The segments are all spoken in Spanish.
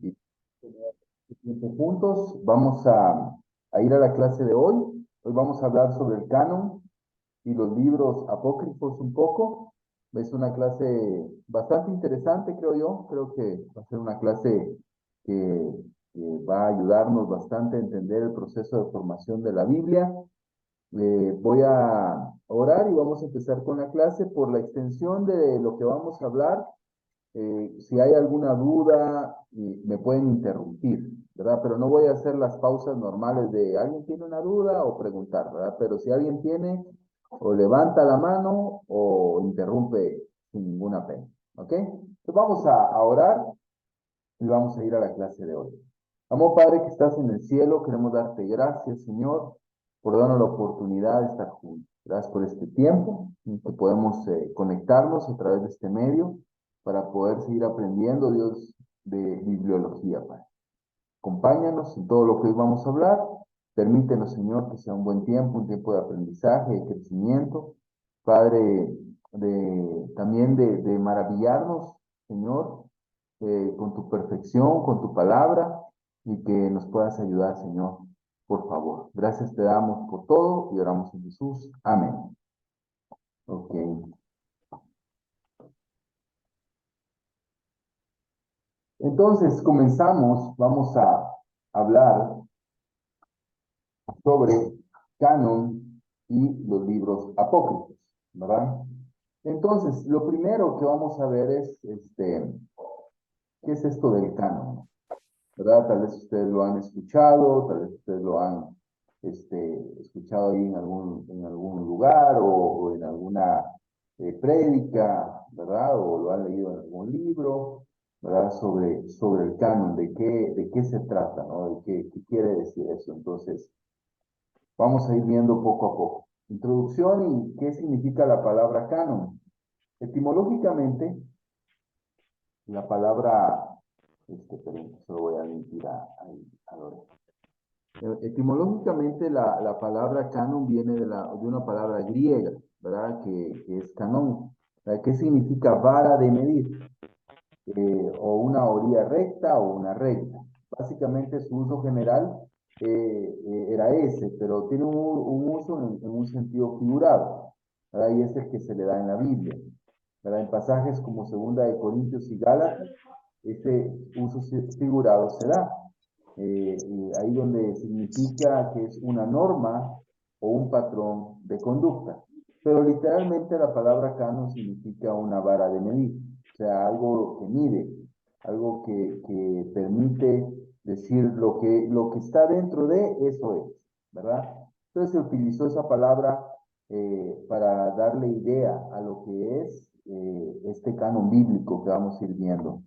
Y tiempo juntos, vamos a ir a la clase de hoy. Hoy vamos a hablar sobre el canon y los libros apócrifos un poco. Es una clase bastante interesante, creo yo. Creo que va a ser una clase que va a ayudarnos bastante a entender el proceso de formación de la Biblia. Voy a orar y vamos a empezar con la clase. Por la extensión de lo que vamos a hablar, si hay alguna duda, me pueden interrumpir, ¿verdad? Pero no voy a hacer las pausas normales de alguien tiene una duda o preguntar, ¿verdad? Pero si alguien tiene, o levanta la mano o interrumpe sin ninguna pena, ¿ok? Entonces vamos a orar y vamos a ir a la clase de hoy. Amor Padre que estás en el cielo, queremos darte gracias, Señor, por darnos la oportunidad de estar juntos. Gracias por este tiempo en que podemos conectarnos a través de este medio para poder seguir aprendiendo, Dios, de bibliología, Padre. Acompáñanos en todo lo que hoy vamos a hablar. Permítenos, Señor, que sea un buen tiempo, un tiempo de aprendizaje, de crecimiento. Padre, también de maravillarnos, Señor, con tu perfección, con tu palabra, y que nos puedas ayudar, Señor, por favor. Gracias te damos por todo y oramos en Jesús. Amén. Ok. Entonces, comenzamos, vamos a hablar sobre canon y los libros apócrifos, ¿verdad? Entonces, lo primero que vamos a ver es, ¿qué es esto del canon? ¿Verdad? Tal vez ustedes lo han escuchado, tal vez ustedes lo han escuchado ahí en algún lugar o en alguna prédica, ¿verdad? O lo han leído en algún libro, ¿verdad? Sobre el canon, de qué se trata, ¿no? De qué quiere decir eso. Entonces, vamos a ir viendo poco a poco. Introducción y qué significa la palabra canon. Etimológicamente, la palabra, perdón, solo voy a emitir a Lorena. Etimológicamente, la palabra canon viene de una palabra griega, ¿verdad? Que es canón. ¿Qué significa vara de medir? O una orilla recta o una recta. Básicamente su uso general era ese, pero tiene un uso en un sentido figurado, ¿verdad? Y es el que se le da en la Biblia, ¿verdad? En pasajes como Segunda de Corintios y Gálatas, este uso figurado se da. Ahí donde significa que es una norma o un patrón de conducta. Pero literalmente la palabra canon significa una vara de medir, o sea, algo que mide, algo que permite decir lo que está dentro de eso es, ¿verdad? Entonces se utilizó esa palabra para darle idea a lo que es este canon bíblico que vamos a ir viendo.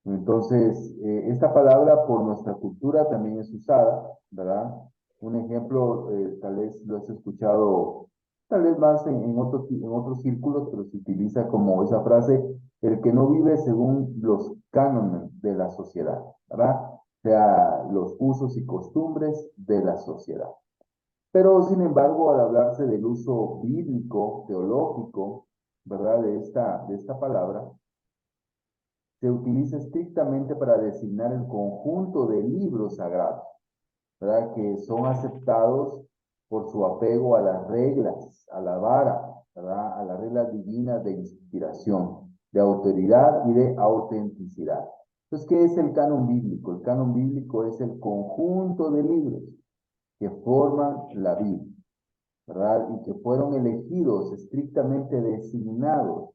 Entonces, esta palabra por nuestra cultura también es usada, ¿verdad? Un ejemplo, tal vez lo has escuchado, tal vez más en otros círculos, pero se utiliza como esa frase, el que no vive según los cánones de la sociedad, ¿verdad? O sea, los usos y costumbres de la sociedad. Pero, sin embargo, al hablarse del uso bíblico, teológico, ¿verdad? De esta palabra, se utiliza estrictamente para designar el conjunto de libros sagrados, ¿verdad? Que son aceptados por su apego a las reglas, a la vara, ¿verdad? A las reglas divinas de inspiración, de autoridad y de autenticidad. Entonces, ¿qué es el canon bíblico? El canon bíblico es el conjunto de libros que forman la Biblia, ¿verdad? Y que fueron elegidos, estrictamente designados,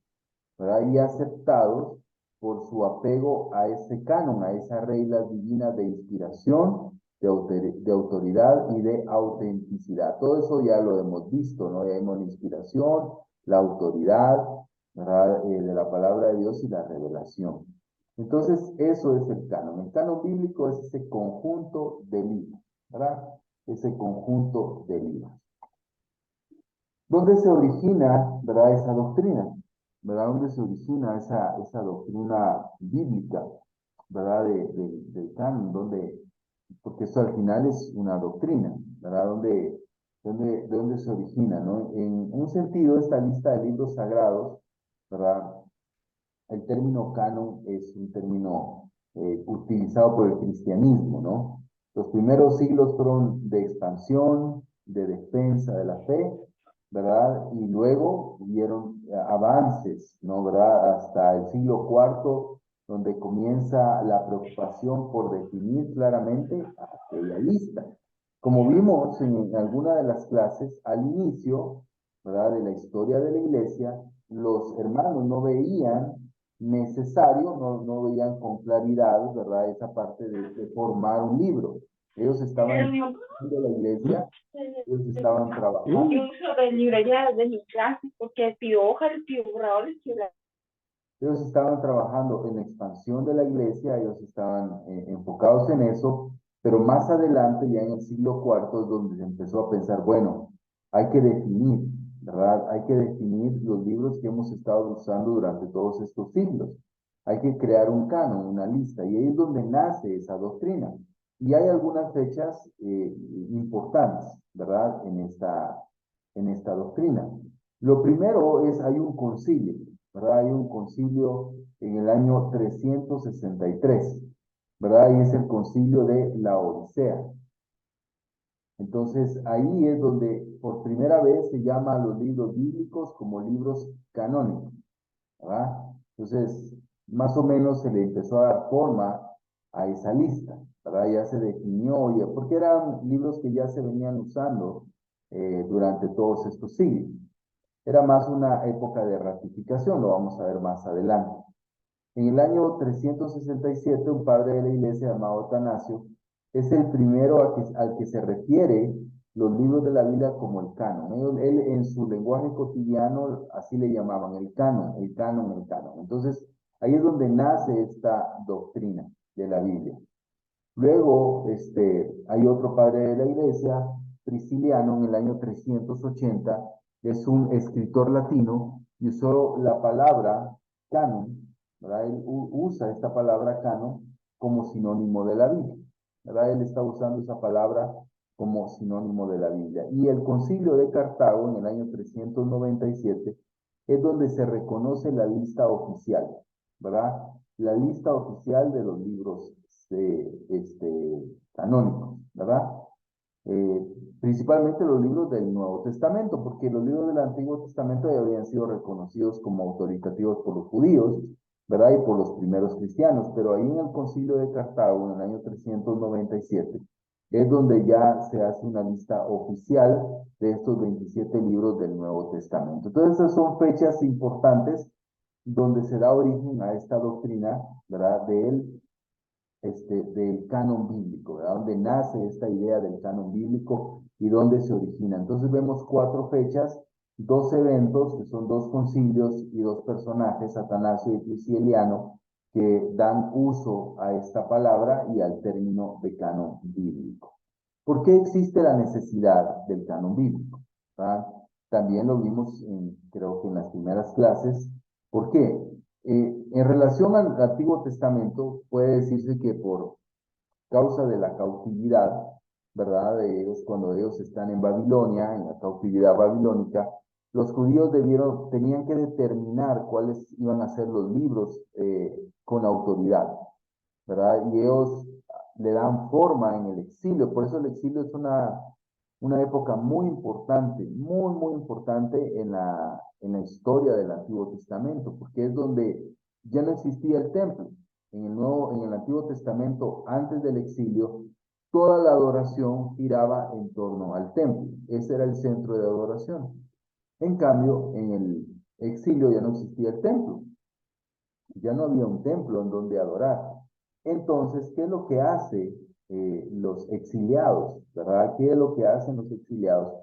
¿verdad? Y aceptados por su apego a ese canon, a esas reglas divinas de inspiración, de autoridad y de autenticidad. Todo eso ya lo hemos visto, ¿no? Ya hemos la inspiración, la autoridad, ¿verdad? De la palabra de Dios y la revelación. Entonces, eso es el canon. El canon bíblico es ese conjunto de libros, ¿verdad? Ese conjunto de libros. ¿Dónde se origina, verdad, esa doctrina? ¿Verdad? ¿Dónde se origina esa doctrina bíblica, verdad, del canon? Porque eso al final es una doctrina, ¿verdad? ¿De dónde se origina, no? En un sentido, esta lista de libros sagrados, ¿verdad? El término canon es un término utilizado por el cristianismo, ¿no? Los primeros siglos fueron de expansión, de defensa de la fe, ¿verdad? Y luego hubieron avances, ¿no? ¿Verdad? Hasta el siglo cuarto, donde comienza la preocupación por definir claramente aquella lista. Como vimos en alguna de las clases, al inicio, ¿verdad? De la historia de la iglesia, los hermanos no veían necesario, no veían con claridad, ¿verdad? Esa parte de formar un libro. Ellos estaban de la iglesia, ellos estaban trabajando. Yo uso de librería de mi clase porque pido hojas, pido borradores, pido... Ellos estaban trabajando en la expansión de la iglesia, ellos estaban enfocados en eso, pero más adelante, ya en el siglo cuarto, es donde se empezó a pensar, bueno, hay que definir, ¿verdad? Hay que definir los libros que hemos estado usando durante todos estos siglos. Hay que crear un canon, una lista, y ahí es donde nace esa doctrina. Y hay algunas fechas importantes, ¿verdad? En esta doctrina. Lo primero es, hay un concilio, ¿verdad? Hay un concilio en el año 363, ¿verdad? Y es el concilio de la Odisea. Entonces, ahí es donde por primera vez se llama a los libros bíblicos como libros canónicos, ¿verdad? Entonces, más o menos se le empezó a dar forma a esa lista, ¿verdad? Ya se definió, ya, porque eran libros que ya se venían usando durante todos estos siglos. Era más una época de ratificación, lo vamos a ver más adelante. En el año 367, un padre de la iglesia llamado Atanasio es el primero al que se refiere los libros de la Biblia como el canon. Él en su lenguaje cotidiano así le llamaban el canon, el canon, el canon. Entonces, ahí es donde nace esta doctrina de la Biblia. Luego, hay otro padre de la iglesia, Prisciliano, en el año 380, es un escritor latino y usó la palabra canon, ¿verdad? Él usa esta palabra canon como sinónimo de la Biblia, ¿verdad? Él está usando esa palabra como sinónimo de la Biblia. Y el concilio de Cartago, en el año 397, es donde se reconoce la lista oficial, ¿verdad? La lista oficial de los libros canónicos, ¿verdad? Principalmente los libros del Nuevo Testamento, porque los libros del Antiguo Testamento ya habían sido reconocidos como autoritativos por los judíos, ¿verdad? Y por los primeros cristianos, pero ahí en el Concilio de Cartago, en el año 397, es donde ya se hace una lista oficial de estos 27 libros del Nuevo Testamento. Entonces, esas son fechas importantes donde se da origen a esta doctrina, ¿verdad? Del canon bíblico, ¿verdad? Donde nace esta idea del canon bíblico y dónde se origina. Entonces vemos 4 fechas, 2 eventos, que son 2 concilios y 2 personajes, Atanasio y Prisciliano, que dan uso a esta palabra y al término de canon bíblico. ¿Por qué existe la necesidad del canon bíblico? ¿Verdad? También lo vimos, creo que en las primeras clases. ¿Por qué? En relación al Antiguo Testamento, puede decirse que por causa de la cautividad, ¿verdad? De ellos, cuando ellos están en Babilonia, en la cautividad babilónica, los judíos tenían que determinar cuáles iban a ser los libros con autoridad, ¿verdad? Y ellos le dan forma en el exilio. Por eso el exilio es una época muy importante, muy, muy importante en la historia del Antiguo Testamento, porque es donde ya no existía el templo. En el Antiguo Testamento, antes del exilio, toda la adoración giraba en torno al templo. Ese era el centro de adoración. En cambio, en el exilio ya no existía el templo. Ya no había un templo en donde adorar. Entonces, ¿qué es lo que hace los exiliados? ¿Verdad? ¿Qué es lo que hacen los exiliados?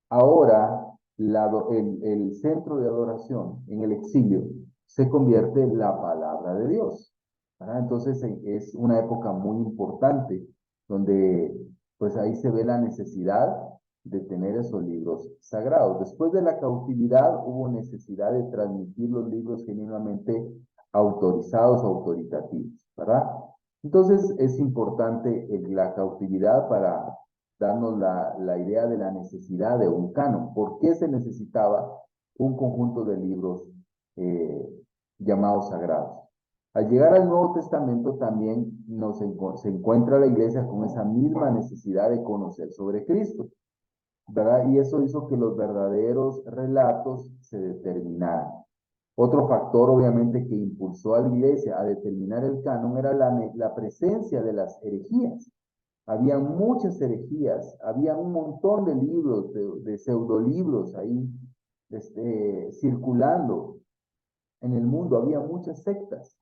Ahora, el centro de adoración en el exilio se convierte en la palabra de Dios. ¿Verdad? Entonces, es una época muy importante donde, pues ahí se ve la necesidad de tener esos libros sagrados. Después de la cautividad hubo necesidad de transmitir los libros genuinamente autorizados, autoritativos, ¿verdad? Entonces es importante la cautividad para darnos la idea de la necesidad de un canon. ¿Por qué se necesitaba un conjunto de libros llamados sagrados? Al llegar al Nuevo Testamento también se encuentra la iglesia con esa misma necesidad de conocer sobre Cristo, ¿verdad? Y eso hizo que los verdaderos relatos se determinaran. Otro factor, obviamente, que impulsó a la iglesia a determinar el canon era la presencia de las herejías. Había muchas herejías, había un montón de libros, de pseudolibros ahí circulando en el mundo, había muchas sectas.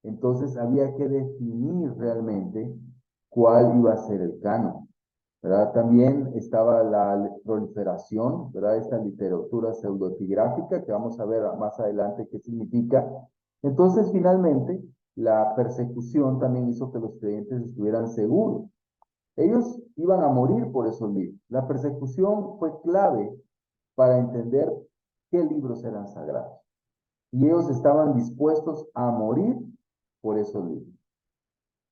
Entonces había que definir realmente cuál iba a ser el canon, ¿verdad? También estaba la proliferación, ¿verdad? Esta literatura pseudoepigráfica que vamos a ver más adelante qué significa. Entonces, finalmente, la persecución también hizo que los creyentes estuvieran seguros. Ellos iban a morir por esos libros. La persecución fue clave para entender qué libros eran sagrados. Y ellos estaban dispuestos a morir por esos libros.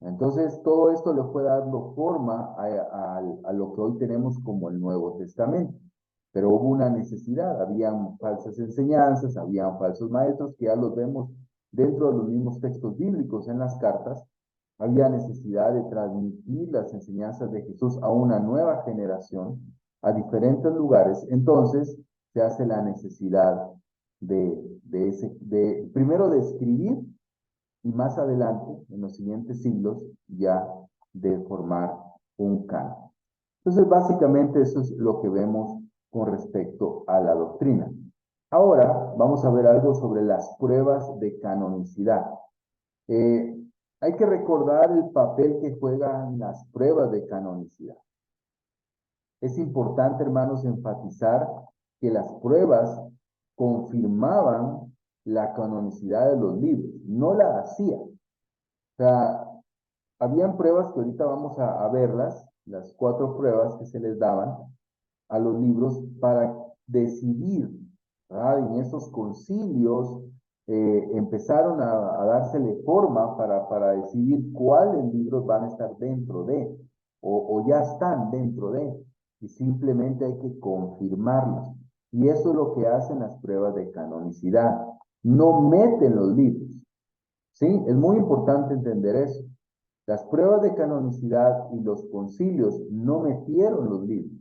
Entonces, todo esto le fue dando forma a lo que hoy tenemos como el Nuevo Testamento. Pero hubo una necesidad, habían falsas enseñanzas, habían falsos maestros, que ya los vemos dentro de los mismos textos bíblicos en las cartas. Había necesidad de transmitir las enseñanzas de Jesús a una nueva generación, a diferentes lugares. Entonces, se hace la necesidad primero de escribir y más adelante, en los siguientes siglos, ya de formar un canon. Entonces, básicamente eso es lo que vemos con respecto a la doctrina. Ahora vamos a ver algo sobre las pruebas de canonicidad. Eh, Hay que recordar el papel que juegan las pruebas de canonicidad. Es importante, hermanos, enfatizar que las pruebas confirmaban la canonicidad de los libros, no la hacían. O sea, habían pruebas que ahorita vamos a verlas, las 4 pruebas que se les daban a los libros para decidir, ¿verdad? En esos concilios empezaron a dársele forma para decidir cuáles libros van a estar dentro de, o ya están dentro de, y simplemente hay que confirmarlos. Y eso es lo que hacen las pruebas de canonicidad. No meten los libros, ¿sí? Es muy importante entender eso. Las pruebas de canonicidad y los concilios no metieron los libros,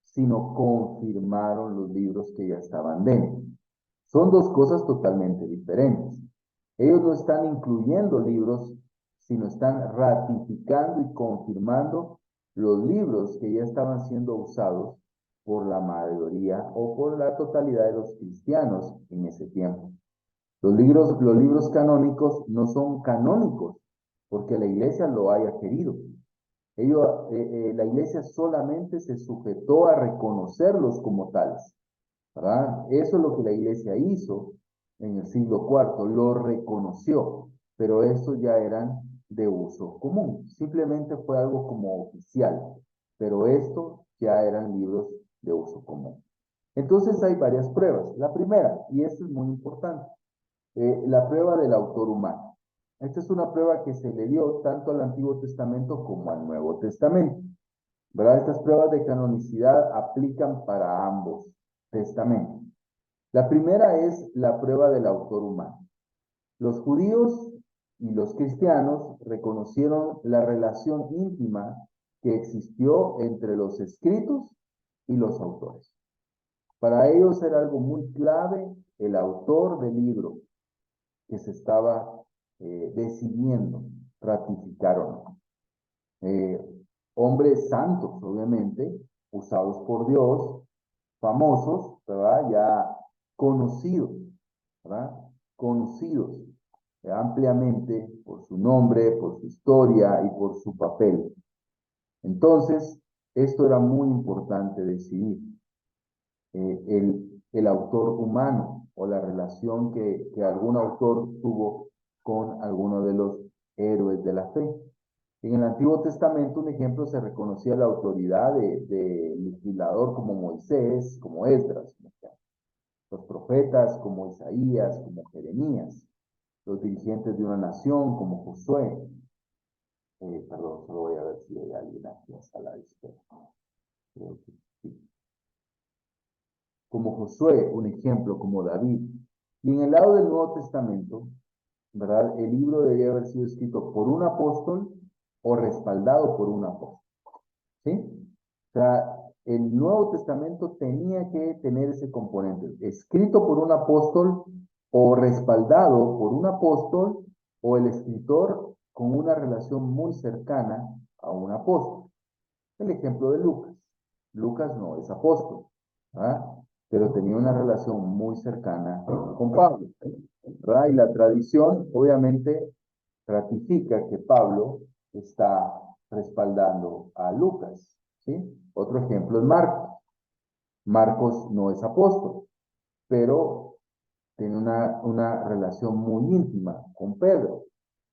sino confirmaron los libros que ya estaban dentro. Son dos cosas totalmente diferentes. Ellos no están incluyendo libros, sino están ratificando y confirmando los libros que ya estaban siendo usados por la mayoría o por la totalidad de los cristianos en ese tiempo. Los libros canónicos no son canónicos porque la iglesia lo haya querido. La iglesia solamente se sujetó a reconocerlos como tales, ¿verdad? Eso es lo que la iglesia hizo en el siglo IV, lo reconoció, pero estos ya eran de uso común, simplemente fue algo como oficial, pero estos ya eran libros de uso común. Entonces hay varias pruebas. La primera, y esto es muy importante, la prueba del autor humano. Esta es una prueba que se le dio tanto al Antiguo Testamento como al Nuevo Testamento, ¿verdad? Estas pruebas de canonicidad aplican para ambos testamentos. La primera es la prueba del autor humano. Los judíos y los cristianos reconocieron la relación íntima que existió entre los escritos y los autores. Para ellos era algo muy clave el autor del libro que se estaba decidiendo ratificar o no. Hombres santos, obviamente, usados por Dios, famosos, ¿verdad? Ya conocidos, ¿verdad? Conocidos ampliamente por su nombre, por su historia y por su papel. Entonces, esto era muy importante decidir. El autor humano o la relación que algún autor tuvo con alguno de los héroes de la fe. En el Antiguo Testamento, un ejemplo, se reconocía la autoridad de legislador como Moisés, como Esdras, los profetas como Isaías, como Jeremías, los dirigentes de una nación como Josué. Perdón, solo voy a ver si hay alguien aquí a la izquierda. Creo que sí. Como Josué, un ejemplo como David. Y en el lado del Nuevo Testamento, ¿verdad? El libro debería haber sido escrito por un apóstol o respaldado por un apóstol, ¿sí? O sea, el Nuevo Testamento tenía que tener ese componente, escrito por un apóstol o respaldado por un apóstol o el escritor con una relación muy cercana a un apóstol. El ejemplo de Lucas. Lucas no es apóstol, ¿verdad? Pero tenía una relación muy cercana con Pablo, ¿verdad? Y la tradición, obviamente, ratifica que Pablo está respaldando a Lucas, ¿sí? Otro ejemplo es Marcos. Marcos no es apóstol, pero tiene una relación muy íntima con Pedro,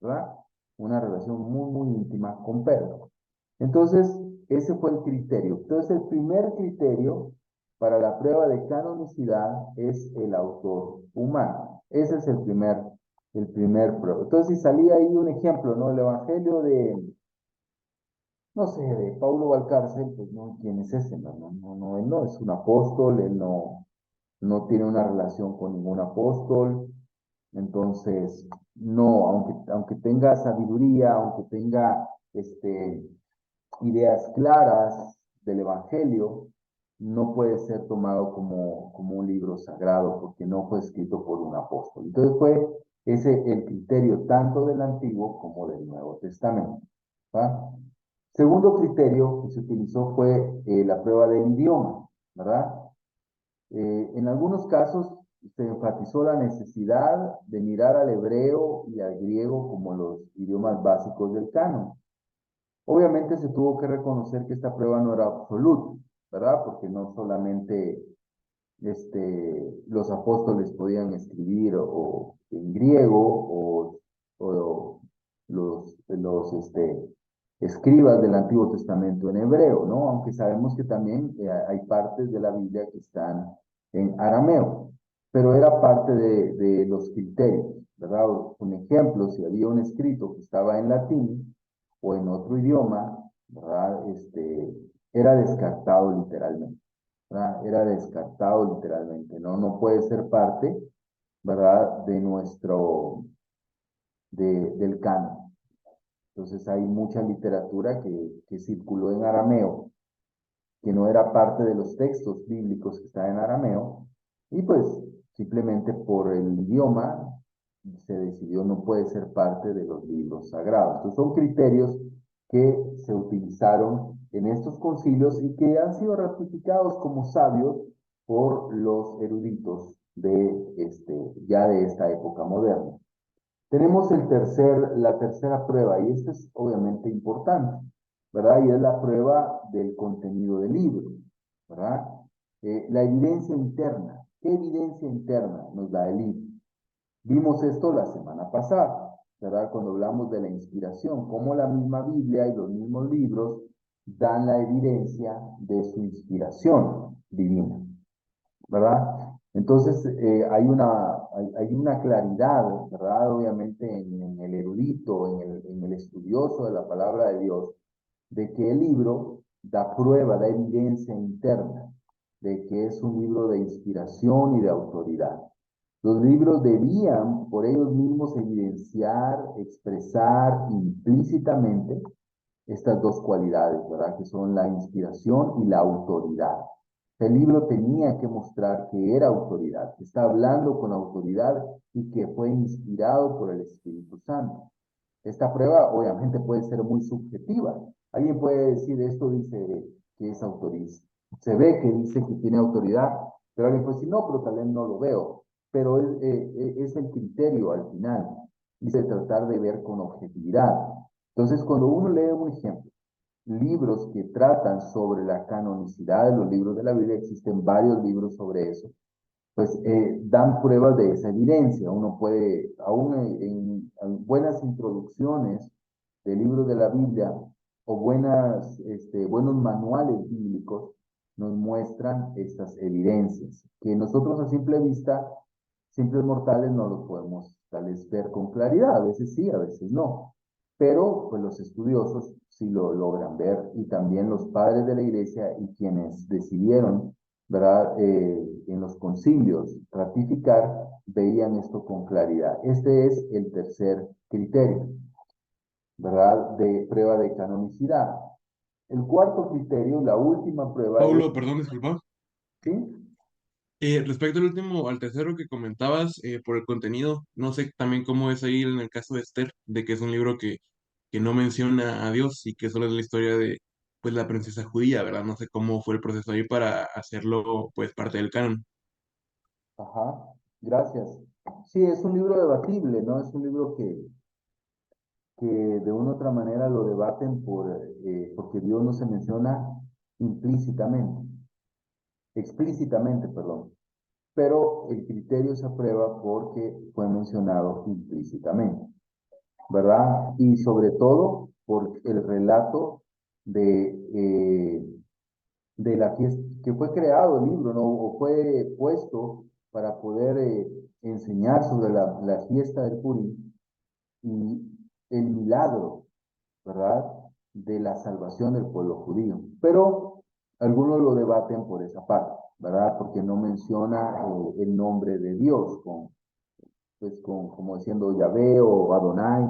¿verdad? Una relación muy íntima con Pedro. Entonces, ese fue el criterio. Entonces, el primer criterio para la prueba de canonicidad es el autor humano. Ese es el primer prueba. Entonces, si salía ahí un ejemplo, ¿no? El Evangelio de, no sé, de Paulo Valcárcel, pues no, ¿quién es ese? No, él no es un apóstol, él no tiene una relación con ningún apóstol. Entonces, no, aunque tenga sabiduría, aunque tenga ideas claras del Evangelio, no puede ser tomado como un libro sagrado porque no fue escrito por un apóstol. Entonces fue ese el criterio tanto del Antiguo como del Nuevo Testamento. ¿Va? Segundo criterio que se utilizó fue la prueba del idioma, ¿verdad? En algunos casos se enfatizó la necesidad de mirar al hebreo y al griego como los idiomas básicos del canon. Obviamente se tuvo que reconocer que esta prueba no era absoluta, ¿verdad? Porque no solamente los apóstoles podían escribir o en griego o los escribas del Antiguo Testamento en hebreo, ¿no? Aunque sabemos que también hay partes de la Biblia que están en arameo, pero era parte de los criterios, ¿verdad? Un ejemplo, si había un escrito que estaba en latín o en otro idioma, ¿verdad? Era descartado literalmente. ¿Verdad? Era descartado literalmente, ¿no? No puede ser parte, ¿verdad? Del canon. Entonces hay mucha literatura que circuló en arameo, que no era parte de los textos bíblicos que están en arameo, y pues simplemente por el idioma se decidió no puede ser parte de los libros sagrados. Estos son criterios que se utilizaron en estos concilios y que han sido ratificados como sabios por los eruditos ya de esta época moderna. Tenemos la tercera prueba, y esta es obviamente importante, ¿verdad? Y es la prueba del contenido del libro, ¿verdad? La evidencia interna. ¿Qué evidencia interna nos da el libro? Vimos esto la semana pasada, ¿verdad? Cuando hablamos de la inspiración, cómo la misma Biblia y los mismos libros dan la evidencia de su inspiración divina, ¿verdad? Entonces, hay una claridad, ¿verdad? Obviamente en el erudito, en el estudioso de la palabra de Dios, de que el libro da prueba, da evidencia interna de que es un libro de inspiración y de autoridad. Los libros debían por ellos mismos evidenciar, expresar implícitamente estas dos cualidades, ¿verdad? Que son la inspiración y la autoridad. El libro tenía que mostrar que era autoridad, que está hablando con autoridad y que fue inspirado por el Espíritu Santo. Esta prueba obviamente puede ser muy subjetiva. Alguien puede decir, esto dice que es autoridad. Se ve que dice que tiene autoridad, pero alguien puede decir, no, pero tal vez no lo veo. Pero es el criterio al final. Dice tratar de ver con objetividad. Entonces, cuando uno lee un ejemplo, libros que tratan sobre la canonicidad de los libros de la Biblia, existen varios libros sobre eso, pues dan pruebas de esa evidencia. Uno puede, aún en buenas introducciones de libros de la Biblia o buenos manuales bíblicos, nos muestran estas evidencias, que nosotros a simple vista, simples mortales, no los podemos tal vez ver con claridad. A veces sí, a veces no. Pero pues los estudiosos sí lo logran ver y también los padres de la iglesia y quienes decidieron ¿verdad? En los concilios, ratificar, veían esto con claridad. Este es el tercer criterio, ¿verdad? De prueba de canonicidad. El cuarto criterio, la última prueba es, Paulo, perdón, disculpa. ¿sí? Respecto al último, al tercero que comentabas, por el contenido, no sé también cómo es ahí en el caso de Esther, de que es un libro que no menciona a Dios y que solo es la historia de, pues, la princesa judía, ¿verdad? No sé cómo fue el proceso ahí para hacerlo, pues, parte del canon. Ajá, gracias. Sí, es un libro debatible, ¿no? Es un libro que de una u otra manera lo debaten porque Dios no se menciona implícitamente, explícitamente, perdón, pero el criterio se aprueba porque fue mencionado implícitamente, ¿verdad? Y sobre todo por el relato de, de la fiesta, que fue creado el libro, ¿no? O fue puesto para poder enseñar sobre la fiesta del Purim y el milagro, ¿verdad? De la salvación del pueblo judío. Pero algunos lo debaten por esa parte, ¿verdad? Porque no menciona el nombre de Dios, como diciendo Yahvé o Adonai,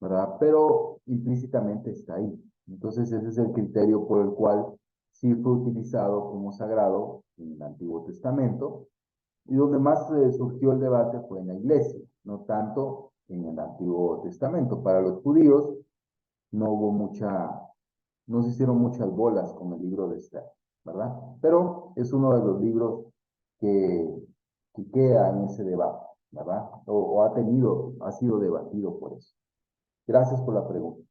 ¿verdad? Pero implícitamente está ahí. Entonces ese es el criterio por el cual sí fue utilizado como sagrado en el Antiguo Testamento y donde más surgió el debate fue en la iglesia, no tanto en el Antiguo Testamento. Para los judíos no hubo no se hicieron muchas bolas con el libro de Esther, ¿verdad? Pero es uno de los libros que, que queda en ese debate, ¿verdad? O ha sido debatido por eso. Gracias por la pregunta.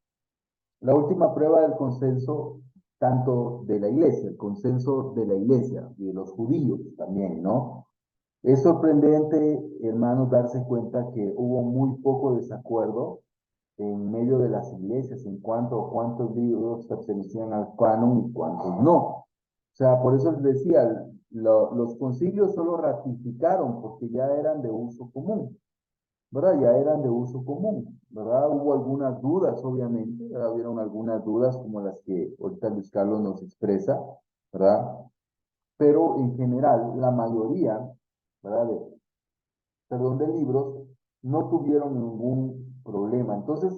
La última prueba del consenso, tanto de la iglesia, el consenso de la iglesia y de los judíos también, ¿no? Es sorprendente, hermanos, darse cuenta que hubo muy poco desacuerdo en medio de las iglesias en cuanto a cuántos libros pertenecían al canon y cuántos no. O sea, por eso les decía, los concilios solo ratificaron porque ya eran de uso común, ¿verdad? Ya eran de uso común, ¿verdad? Hubo algunas dudas, obviamente, ¿verdad? Hubieron algunas dudas como las que ahorita Luis Carlos nos expresa, ¿verdad? Pero en general, la mayoría, ¿verdad? De libros, no tuvieron ningún problema. Entonces,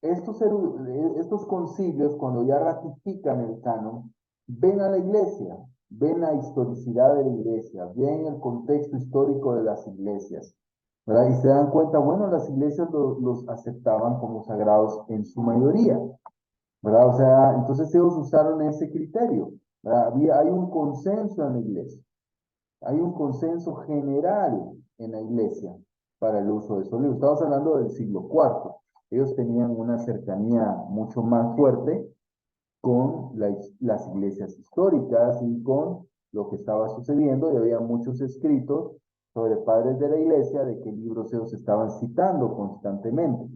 estos concilios, cuando ya ratifican el canon, ven a la iglesia, ven la historicidad de la iglesia, ven el contexto histórico de las iglesias, ¿verdad? Y se dan cuenta, bueno, las iglesias los aceptaban como sagrados en su mayoría, ¿verdad? O sea, entonces ellos usaron ese criterio, ¿verdad? Hay un consenso en la iglesia. Hay un consenso general en la iglesia para el uso de esos libros. Estamos hablando del siglo IV. Ellos tenían una cercanía mucho más fuerte con las iglesias históricas y con lo que estaba sucediendo y había muchos escritos sobre padres de la iglesia de qué libros ellos estaban citando constantemente,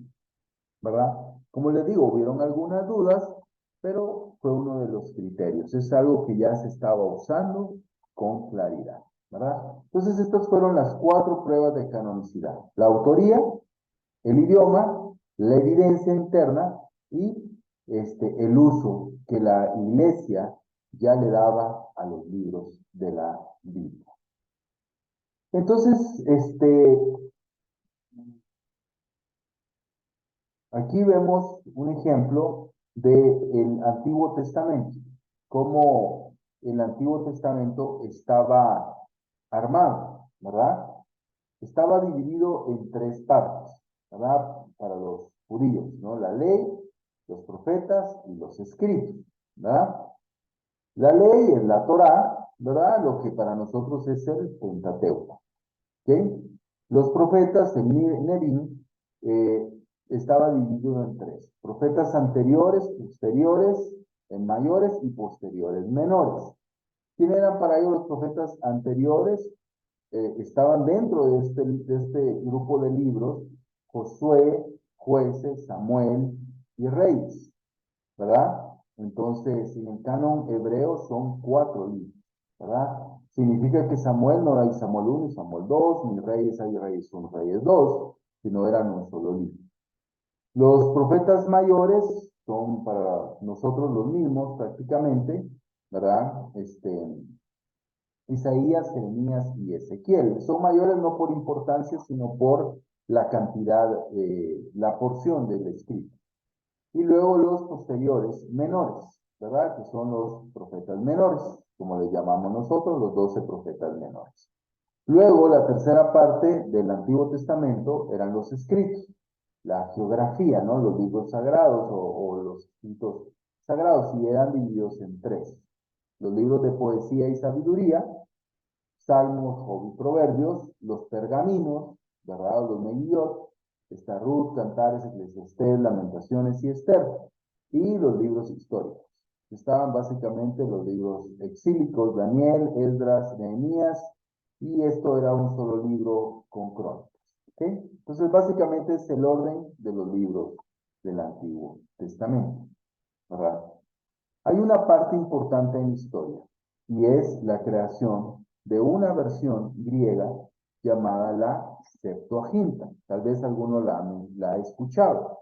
¿verdad? Como les digo, hubieron algunas dudas, pero fue uno de los criterios. Es algo que ya se estaba usando con claridad, ¿verdad? Entonces, estas fueron las cuatro pruebas de canonicidad. La autoría, el idioma, la evidencia interna y el uso que la iglesia ya le daba a los libros de la Biblia. Entonces, aquí vemos un ejemplo del Antiguo Testamento, cómo el Antiguo Testamento estaba armado, ¿verdad? Estaba dividido en tres partes, ¿verdad? Para los judíos, ¿no? La ley, los profetas y los escritos, ¿verdad? La ley es la Torá, ¿verdad? Lo que para nosotros es el Pentateuco, ¿ok? Los profetas, el Nevi'im, eh, estaba dividido en tres. Profetas anteriores, posteriores, mayores y posteriores, menores. ¿Quién eran para ellos los profetas anteriores? Estaban dentro de este grupo de libros Josué, Jueces, Samuel y Reyes, ¿verdad? Entonces, en el canon hebreo son cuatro libros, ¿verdad? Significa que Samuel no hay Samuel 1 y Samuel 2, ni Reyes hay Reyes 1, Reyes 2, sino eran un solo libro. Los profetas mayores son para nosotros los mismos prácticamente, ¿verdad? Isaías, Jeremías y Ezequiel. Son mayores no por importancia, sino por la cantidad, la porción del escrito. Y luego los posteriores menores, ¿verdad? Que son los profetas menores, como les llamamos nosotros, los 12 profetas menores. Luego, la tercera parte del Antiguo Testamento eran los escritos, la geografía, ¿no? Los libros sagrados o los escritos sagrados, y eran divididos en tres. Los libros de poesía y sabiduría, Salmos, Job y Proverbios, los pergaminos, ¿verdad? Los Megillot, está Ruth, Cantares, Eclesiastés, Lamentaciones y Esther, y los libros históricos. Estaban básicamente los libros exílicos, Daniel, Esdras, Nehemías, y esto era un solo libro con crónicas. ¿Okay? Entonces, básicamente es el orden de los libros del Antiguo Testamento, ¿verdad? Hay una parte importante en la historia, y es la creación de una versión griega llamada la Septuaginta. Tal vez alguno la ha escuchado,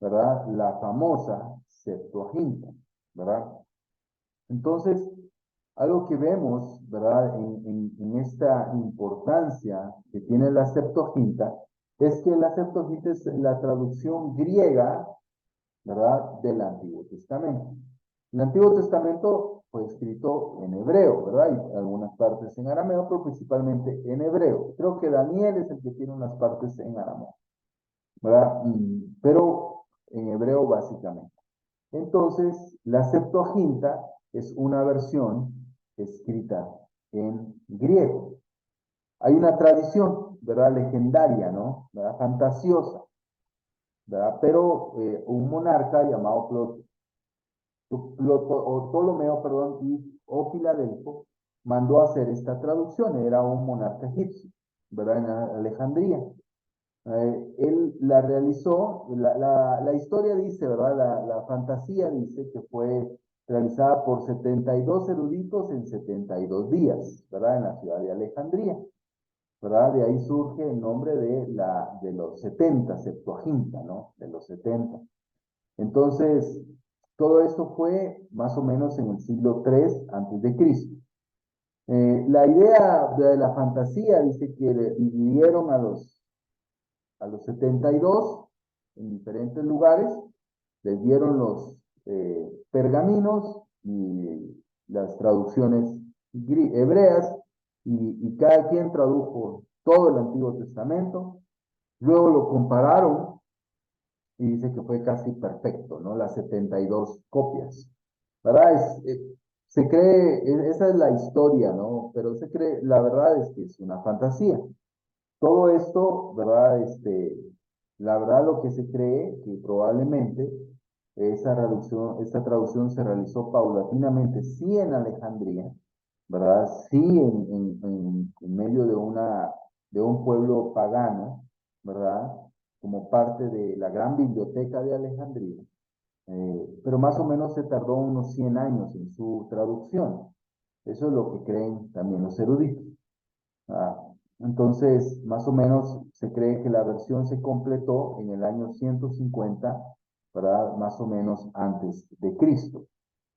¿verdad? La famosa Septuaginta, ¿verdad? Entonces, algo que vemos, ¿verdad? En esta importancia que tiene la Septuaginta, es que la Septuaginta es la traducción griega, ¿verdad? Del Antiguo Testamento. El Antiguo Testamento fue escrito en hebreo, ¿verdad? Y algunas partes en arameo, pero principalmente en hebreo. Creo que Daniel es el que tiene unas partes en arameo, ¿verdad? Pero en hebreo básicamente. Entonces, la Septuaginta es una versión escrita en griego. Hay una tradición, ¿verdad? Legendaria, ¿no? ¿Verdad? Fantasiosa, ¿verdad? Pero un monarca llamado Ptolomeo, perdón, o Filadelfo mandó a hacer esta traducción. Era un monarca egipcio, ¿verdad? En Alejandría. Él la realizó, la historia dice, ¿verdad? La fantasía dice que fue realizada por 72 eruditos en 72 días, ¿verdad? En la ciudad de Alejandría, ¿verdad? De ahí surge el nombre de los 70, Septuaginta, ¿no? De los 70. Entonces, todo esto fue más o menos en el siglo III antes de Cristo. La idea de la fantasía dice que dividieron a los 72 en diferentes lugares, les dieron los pergaminos y las traducciones hebreas, y cada quien tradujo todo el Antiguo Testamento. Luego lo compararon y dice que fue casi perfecto, ¿no? Las 72 copias, ¿verdad? Se cree, esa es la historia, ¿no? Pero se cree, la verdad es que es una fantasía. Todo esto, ¿verdad? La verdad lo que se cree que probablemente esta traducción se realizó paulatinamente, sí en Alejandría, ¿verdad? Sí en medio de un pueblo pagano, ¿verdad? Como parte de la gran biblioteca de Alejandría, pero más o menos se tardó unos 100 años en su traducción. Eso es lo que creen también los eruditos. Ah, entonces, más o menos se cree que la versión se completó en el año 150, ¿verdad? Más o menos antes de Cristo.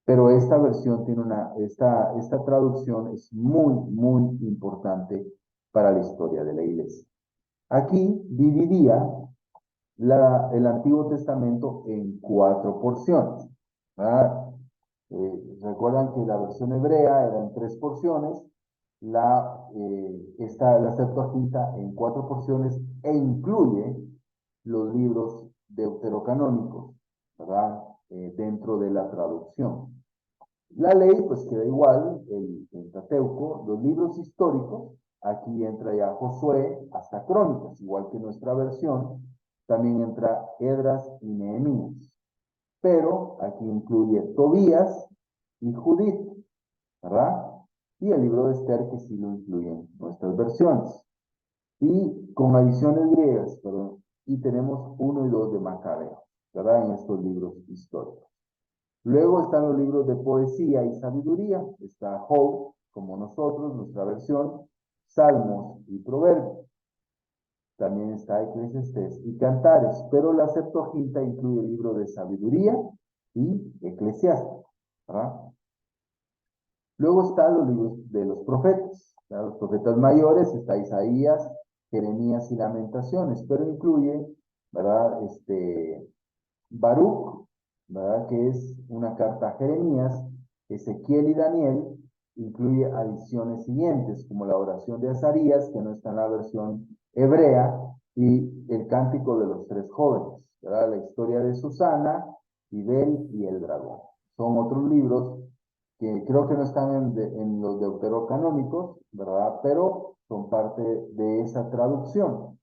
Pero esta versión tiene esta traducción es muy, muy importante para la historia de la iglesia. Aquí dividía el Antiguo Testamento en 4 porciones, ¿verdad? Recuerdan que la versión hebrea era en 3 porciones, la Septuaginta en 4 porciones, e incluye los libros deuterocanónicos, ¿verdad? Dentro de la traducción. La ley, pues queda igual, el Pentateuco, los libros históricos, aquí entra ya Josué hasta Crónicas, igual que nuestra versión, también entra Esdras y Nehemías. Pero aquí incluye Tobías y Judith, ¿verdad? Y el libro de Esther, que sí lo incluyen nuestras versiones. Y con adiciones griegas, perdón, y tenemos 1 y 2 de Macabeo, ¿verdad? En estos libros históricos. Luego están los libros de poesía y sabiduría. Está Job, como nosotros, nuestra versión, Salmos y Proverbios. También está Eclesiastés y Cantares, pero la Septuaginta incluye el libro de sabiduría y Eclesiástico, ¿verdad? Luego están los libros de los profetas, ¿verdad? Los profetas mayores, está Isaías, Jeremías y Lamentaciones, pero incluye, ¿verdad? Baruch, ¿verdad? Que es una carta a Jeremías, Ezequiel y Daniel, incluye adiciones siguientes, como la oración de Azarías, que no está en la versión hebrea, y el cántico de los tres jóvenes, ¿verdad? La historia de Susana, Ibel y el dragón. Son otros libros que creo que no están en los deuterocanónicos, ¿verdad? Pero son parte de esa traducción.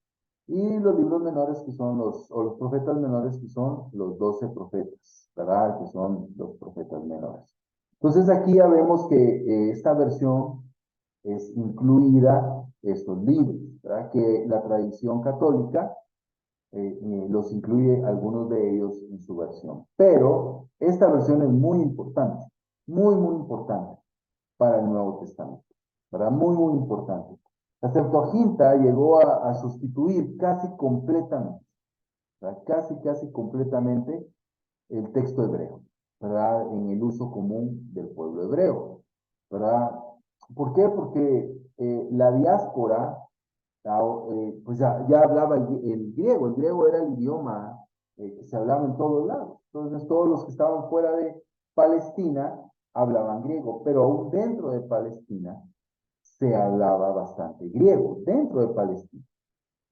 Y los libros menores que son o los profetas menores que son los 12 profetas, ¿verdad? Que son los profetas menores. Entonces aquí ya vemos que esta versión es incluida estos libros, ¿verdad? Que la tradición católica los incluye algunos de ellos en su versión. Pero esta versión es muy importante, muy importante para el Nuevo Testamento, ¿verdad? Muy importante. La Septuaginta llegó a sustituir casi completamente, ¿verdad? Casi completamente el texto hebreo, ¿verdad? En el uso común del pueblo hebreo, ¿verdad? ¿Por qué? Porque la diáspora, pues ya hablaba el griego era el idioma que se hablaba en todos lados. Entonces todos los que estaban fuera de Palestina hablaban griego, pero aún dentro de Palestina se hablaba bastante griego, dentro de Palestina.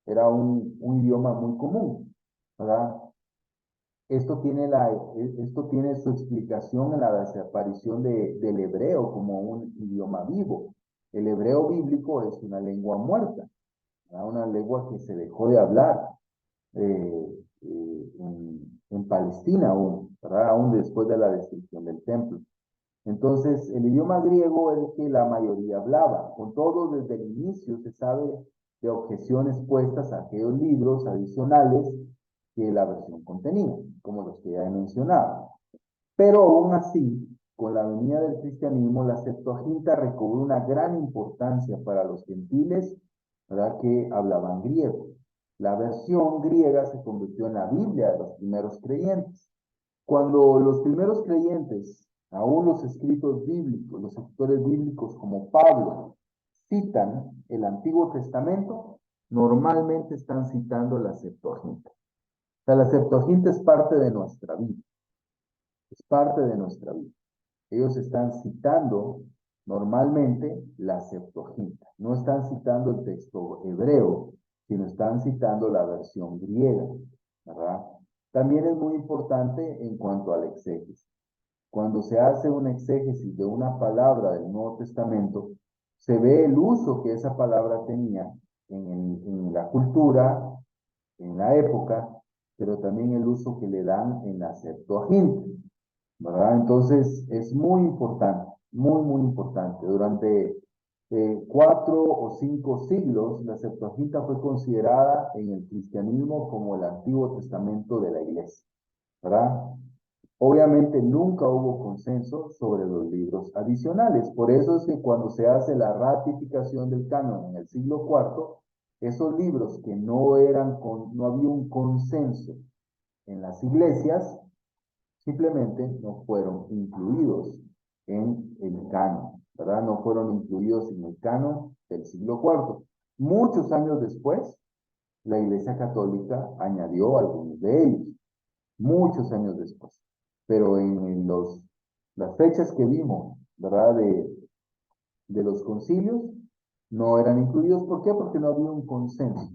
Era un idioma muy común, ¿verdad? Esto tiene su explicación en la desaparición del hebreo como un idioma vivo. El hebreo bíblico es una lengua muerta, ¿verdad? Una lengua que se dejó de hablar en Palestina aún, ¿verdad? Aún después de la destrucción del templo. Entonces, el idioma griego es el que la mayoría hablaba. Con todo, desde el inicio se sabe de objeciones puestas a aquellos libros adicionales que la versión contenía, como los que ya he mencionado. Pero aún así, con la venida del cristianismo, la Septuaginta recobró una gran importancia para los gentiles, ¿verdad? Que hablaban griego. La versión griega se convirtió en la Biblia de los primeros creyentes. Cuando los primeros creyentes, aún los escritos bíblicos, los autores bíblicos como Pablo, citan el Antiguo Testamento, normalmente están citando la Septuaginta. O sea, la Septuaginta es parte de nuestra vida, es parte de nuestra vida. Ellos están citando normalmente la Septuaginta, no están citando el texto hebreo, sino están citando la versión griega, ¿verdad? También es muy importante en cuanto al exégesis. Cuando se hace un exégesis de una palabra del Nuevo Testamento, se ve el uso que esa palabra tenía en la cultura, en la época, pero también el uso que le dan en la Septuaginta, ¿verdad? Entonces es muy importante, muy importante. Durante 4 o 5 siglos, la Septuaginta fue considerada en el cristianismo como el Antiguo Testamento de la Iglesia, ¿verdad? Obviamente nunca hubo consenso sobre los libros adicionales. Por eso es que cuando se hace la ratificación del canon en el siglo IV, esos libros que no había un consenso en las iglesias, simplemente no fueron incluidos en el canon, ¿verdad? No fueron incluidos en el canon del siglo IV. Muchos años después, la Iglesia Católica añadió algunos de ellos, muchos años después. Pero en las fechas que vimos, ¿verdad? De los concilios, no eran incluidos. ¿Por qué? Porque no había un consenso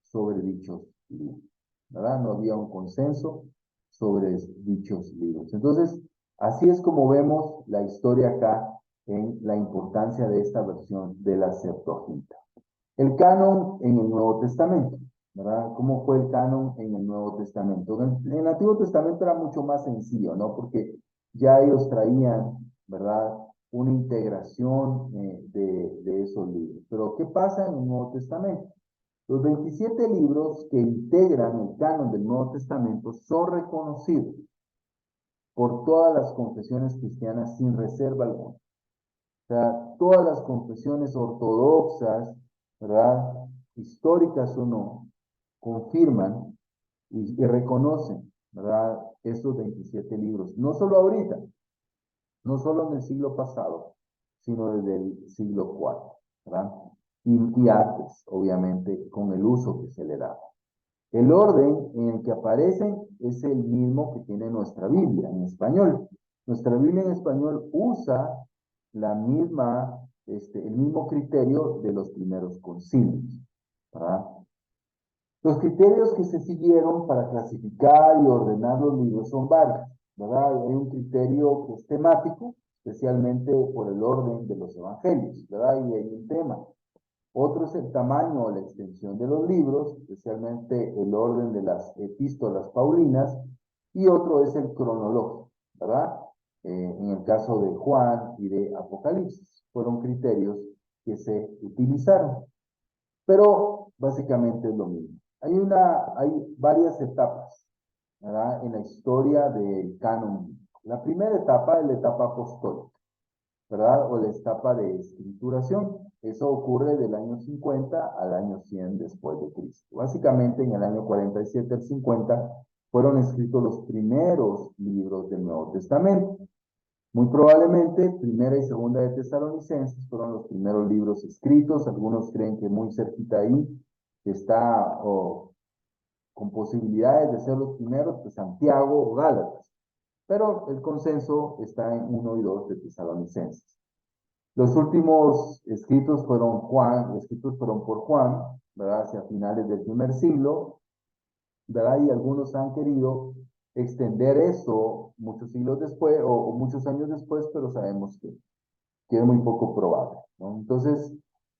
sobre dichos libros, ¿verdad? No había un consenso sobre dichos libros. Entonces, así es como vemos la historia acá en la importancia de esta versión de la Septuaginta. El canon en el Nuevo Testamento, ¿verdad? ¿Cómo fue el canon en el Nuevo Testamento? En el Antiguo Testamento era mucho más sencillo, ¿no? Porque ya ellos traían, ¿verdad? Una integración de esos libros. Pero ¿qué pasa en el Nuevo Testamento? Los 27 libros que integran el canon del Nuevo Testamento son reconocidos por todas las confesiones cristianas sin reserva alguna. O sea, todas las confesiones ortodoxas, ¿verdad? Históricas o no, confirman y reconocen, ¿verdad? Estos 27 libros. No solo ahorita, no solo en el siglo pasado, sino desde el siglo IV, ¿verdad? Y antes, obviamente, con el uso que se le da. El orden en el que aparecen es el mismo que tiene nuestra Biblia en español. Nuestra Biblia en español usa el mismo criterio de los primeros concilios, ¿verdad? Los criterios que se siguieron para clasificar y ordenar los libros son varios, ¿verdad? Hay un criterio que es temático, especialmente por el orden de los evangelios, ¿verdad? Y hay un tema. Otro es el tamaño o la extensión de los libros, especialmente el orden de las epístolas paulinas, y otro es el cronológico, ¿verdad? En el caso de Juan y de Apocalipsis, fueron criterios que se utilizaron, pero básicamente es lo mismo. Hay varias etapas, ¿verdad? En la historia del canon. La primera etapa es la etapa apostólica, ¿verdad? O la etapa de escrituración. Eso ocurre del año 50 al año 100 después de Cristo. Básicamente en el año 47 al 50 fueron escritos los primeros libros del Nuevo Testamento. Muy probablemente, primera y segunda de Tesalonicenses fueron los primeros libros escritos. Algunos creen que muy cerquita ahí está, con posibilidades de ser los primeros, pues Santiago o Gálatas. Pero el consenso está en 1 y 2 de Tesalonicenses. Los últimos escritos fueron por Juan, ¿verdad? Hacia finales del primer siglo, ¿verdad? Y algunos han querido extender eso muchos siglos después o muchos años después, pero sabemos que es muy poco probable, ¿no? Entonces,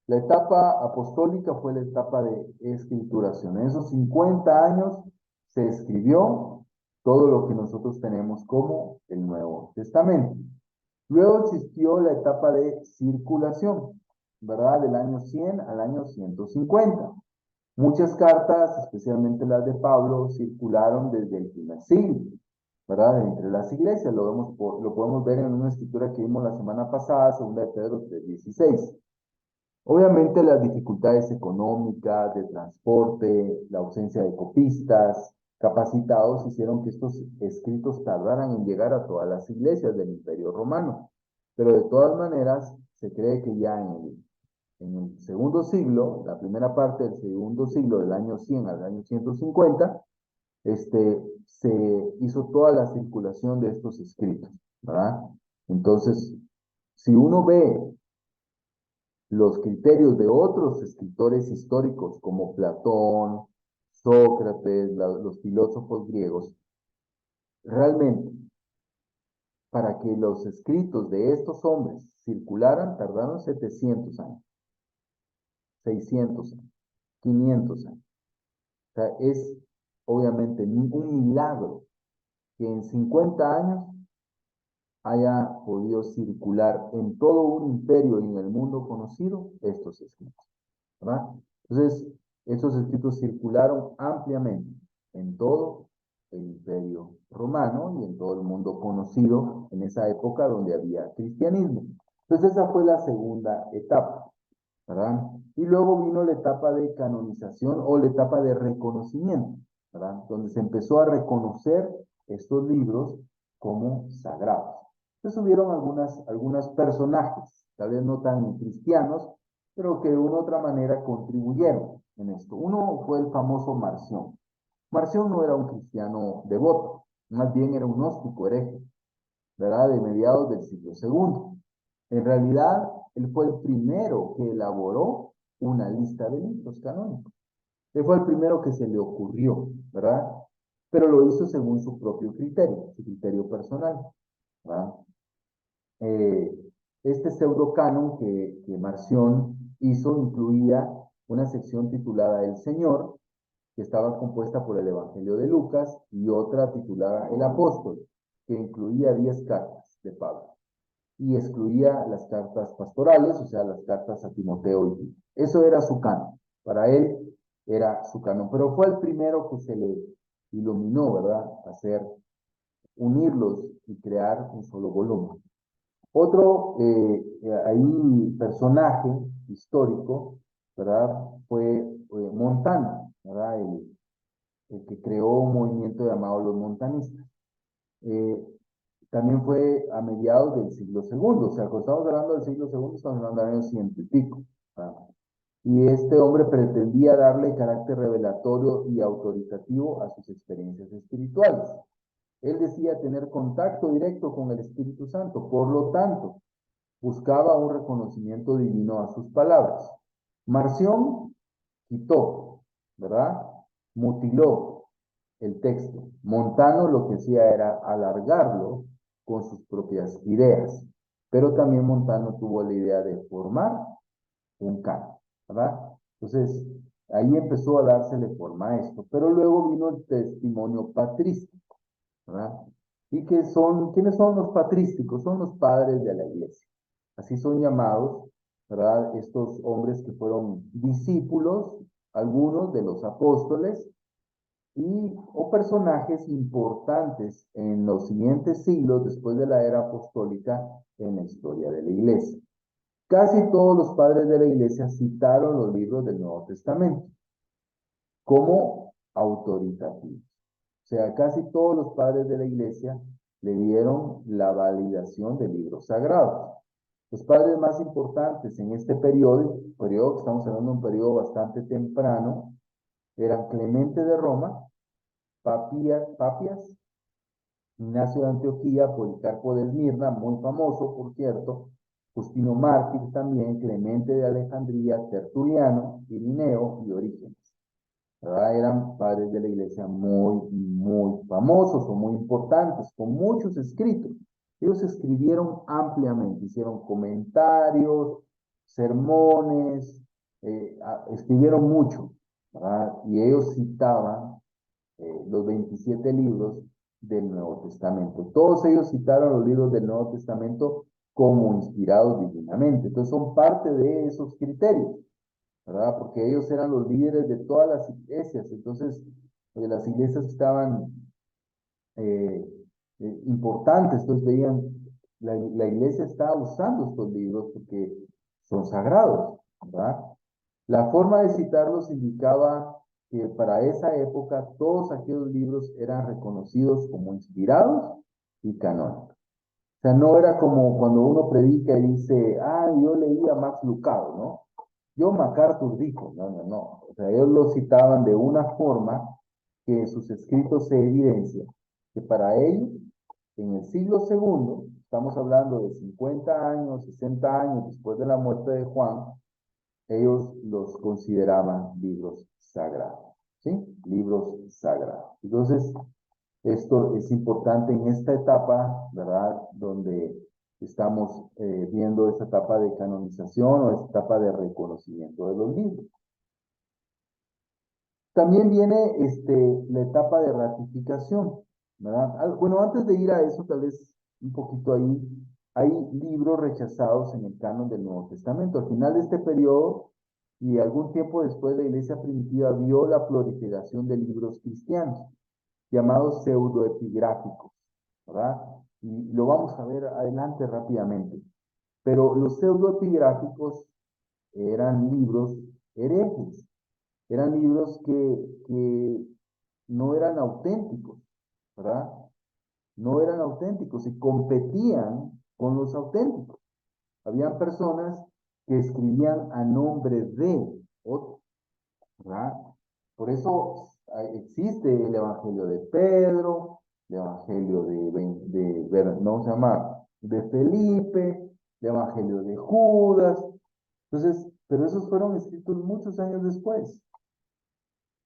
la etapa apostólica fue la etapa de escrituración. En esos 50 años se escribió todo lo que nosotros tenemos como el Nuevo Testamento. Luego existió la etapa de circulación, ¿verdad? Del año 100 al año 150. Muchas cartas, especialmente las de Pablo, circularon desde el primer siglo, ¿verdad? Entre las iglesias, lo podemos ver en una escritura que vimos la semana pasada, segunda de Pedro 3:16. Obviamente las dificultades económicas, de transporte, la ausencia de copistas capacitados hicieron que estos escritos tardaran en llegar a todas las iglesias del Imperio Romano. Pero de todas maneras, se cree que ya en el segundo siglo, la primera parte del segundo siglo, del año 100 al año 150, se hizo toda la circulación de estos escritos, ¿verdad? Entonces, si uno ve los criterios de otros escritores históricos como Platón, Sócrates, los filósofos griegos, realmente para que los escritos de estos hombres circularan tardaron 700 años, 600 años, 500 años. O sea, es obviamente un milagro que en 50 años haya podido circular en todo un imperio y en el mundo conocido estos escritos, ¿verdad? Entonces, estos escritos circularon ampliamente en todo el imperio romano y en todo el mundo conocido en esa época donde había cristianismo. Entonces, esa fue la segunda etapa, ¿verdad? Y luego vino la etapa de canonización o la etapa de reconocimiento, ¿verdad? Donde se empezó a reconocer estos libros como sagrados. Entonces hubieron algunos personajes, tal vez no tan cristianos, pero que de una u otra manera contribuyeron en esto. Uno fue el famoso Marción. Marción no era un cristiano devoto, más bien era un gnóstico hereje, ¿verdad? De mediados del siglo segundo. En realidad, él fue el primero que elaboró una lista de libros canónicos. Él fue el primero que se le ocurrió, ¿verdad? Pero lo hizo según su propio criterio, su criterio personal, ¿verdad? Eh, este pseudocanon que Marción hizo incluía una sección titulada El Señor, que estaba compuesta por el Evangelio de Lucas, y otra titulada El Apóstol, que incluía 10 cartas de Pablo, y excluía las cartas pastorales, o sea, las cartas a Timoteo y Tito. Eso era su canon. Para él era su canon, pero fue el primero que se le iluminó, ¿verdad? Unirlos y crear un solo volumen. Otro ahí personaje histórico, ¿verdad? Fue Montano, ¿verdad? El que creó un movimiento llamado los montanistas. Eh, también fue a mediados del siglo segundo. O sea, cuando estamos hablando del siglo segundo, estamos hablando del año 100 y pico. ¿Verdad? Y este hombre pretendía darle carácter revelatorio y autoritativo a sus experiencias espirituales. Él decía tener contacto directo con el Espíritu Santo, por lo tanto, buscaba un reconocimiento divino a sus palabras. Marción quitó, ¿verdad? Mutiló el texto. Montano lo que hacía era alargarlo con sus propias ideas, pero también Montano tuvo la idea de formar un canon, ¿verdad? Entonces, ahí empezó a dársele forma a esto, pero luego vino el testimonio patrístico, ¿verdad? ¿Y quiénes son los patrísticos? Son los padres de la iglesia. Así son llamados, ¿verdad? Estos hombres que fueron discípulos, algunos de los apóstoles, o personajes importantes en los siguientes siglos después de la era apostólica en la historia de la iglesia. Casi todos los padres de la iglesia citaron los libros del Nuevo Testamento como autoritativos. O sea, casi todos los padres de la iglesia le dieron la validación de libros sagrados. Los padres más importantes en este periodo que estamos hablando de un periodo bastante temprano, eran Clemente de Roma, Papias, Ignacio de Antioquía, Policarpo de Esmirna, muy famoso, por cierto, Justino Mártir también, Clemente de Alejandría, Tertuliano, Irineo y Orígenes. ¿Verdad? Eran padres de la iglesia muy famosos o muy importantes, con muchos escritos. Ellos escribieron ampliamente, hicieron comentarios, sermones, escribieron mucho, ¿verdad? Y ellos citaban los 27 libros del Nuevo Testamento. Todos ellos citaron los libros del Nuevo Testamento como inspirados divinamente. Entonces son parte de esos criterios, ¿verdad? Porque ellos eran los líderes de todas las iglesias. Entonces, las iglesias estaban eh, importantes. Entonces veían, la iglesia estaba usando estos libros porque son sagrados, ¿verdad? La forma de citarlos indicaba que para esa época todos aquellos libros eran reconocidos como inspirados y canónicos. O sea, no era como cuando uno predica y dice, yo leí a Max Lucado, ¿no? Yo MacArthur dijo, no. O sea, ellos lo citaban de una forma que en sus escritos se evidencia que para ellos, en el siglo segundo, estamos hablando de 50 años, 60 años después de la muerte de Juan, ellos los consideraban libros sagrados, ¿sí? Libros sagrados. Entonces, esto es importante en esta etapa, ¿verdad? Donde estamos viendo esta etapa de canonización o esta etapa de reconocimiento de los libros. También viene la etapa de ratificación, ¿verdad? Bueno, antes de ir a eso, tal vez un poquito ahí, hay libros rechazados en el canon del Nuevo Testamento. Al final de este periodo y algún tiempo después, la iglesia primitiva vio la proliferación de libros cristianos, llamados pseudoepigráficos, ¿verdad? Y lo vamos a ver adelante rápidamente. Pero los pseudoepigráficos eran libros herejes, eran libros que no eran auténticos, ¿verdad? No eran auténticos y competían con los auténticos. Habían personas que escribían a nombre de otros, ¿verdad? Por eso existe el Evangelio de Pedro, el Evangelio no se llama, de Felipe, el Evangelio de Judas. Entonces, pero esos fueron escritos muchos años después,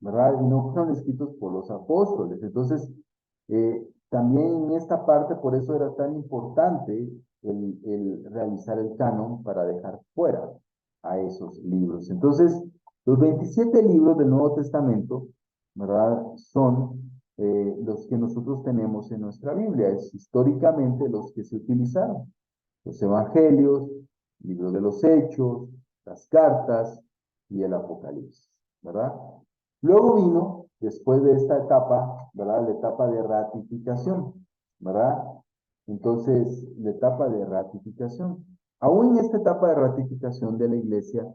¿verdad? Y no fueron escritos por los apóstoles. Entonces, también en esta parte, por eso era tan importante el realizar el canon para dejar fuera a esos libros. Entonces, los 27 libros del Nuevo Testamento, ¿verdad? Son los que nosotros tenemos en nuestra Biblia, es históricamente los que se utilizaron. Los evangelios, libros de los hechos, las cartas y el Apocalipsis, ¿verdad? Luego vino, después de esta etapa, ¿verdad? La etapa de ratificación, ¿verdad? Entonces, la etapa de ratificación. Aún en esta etapa de ratificación de la iglesia,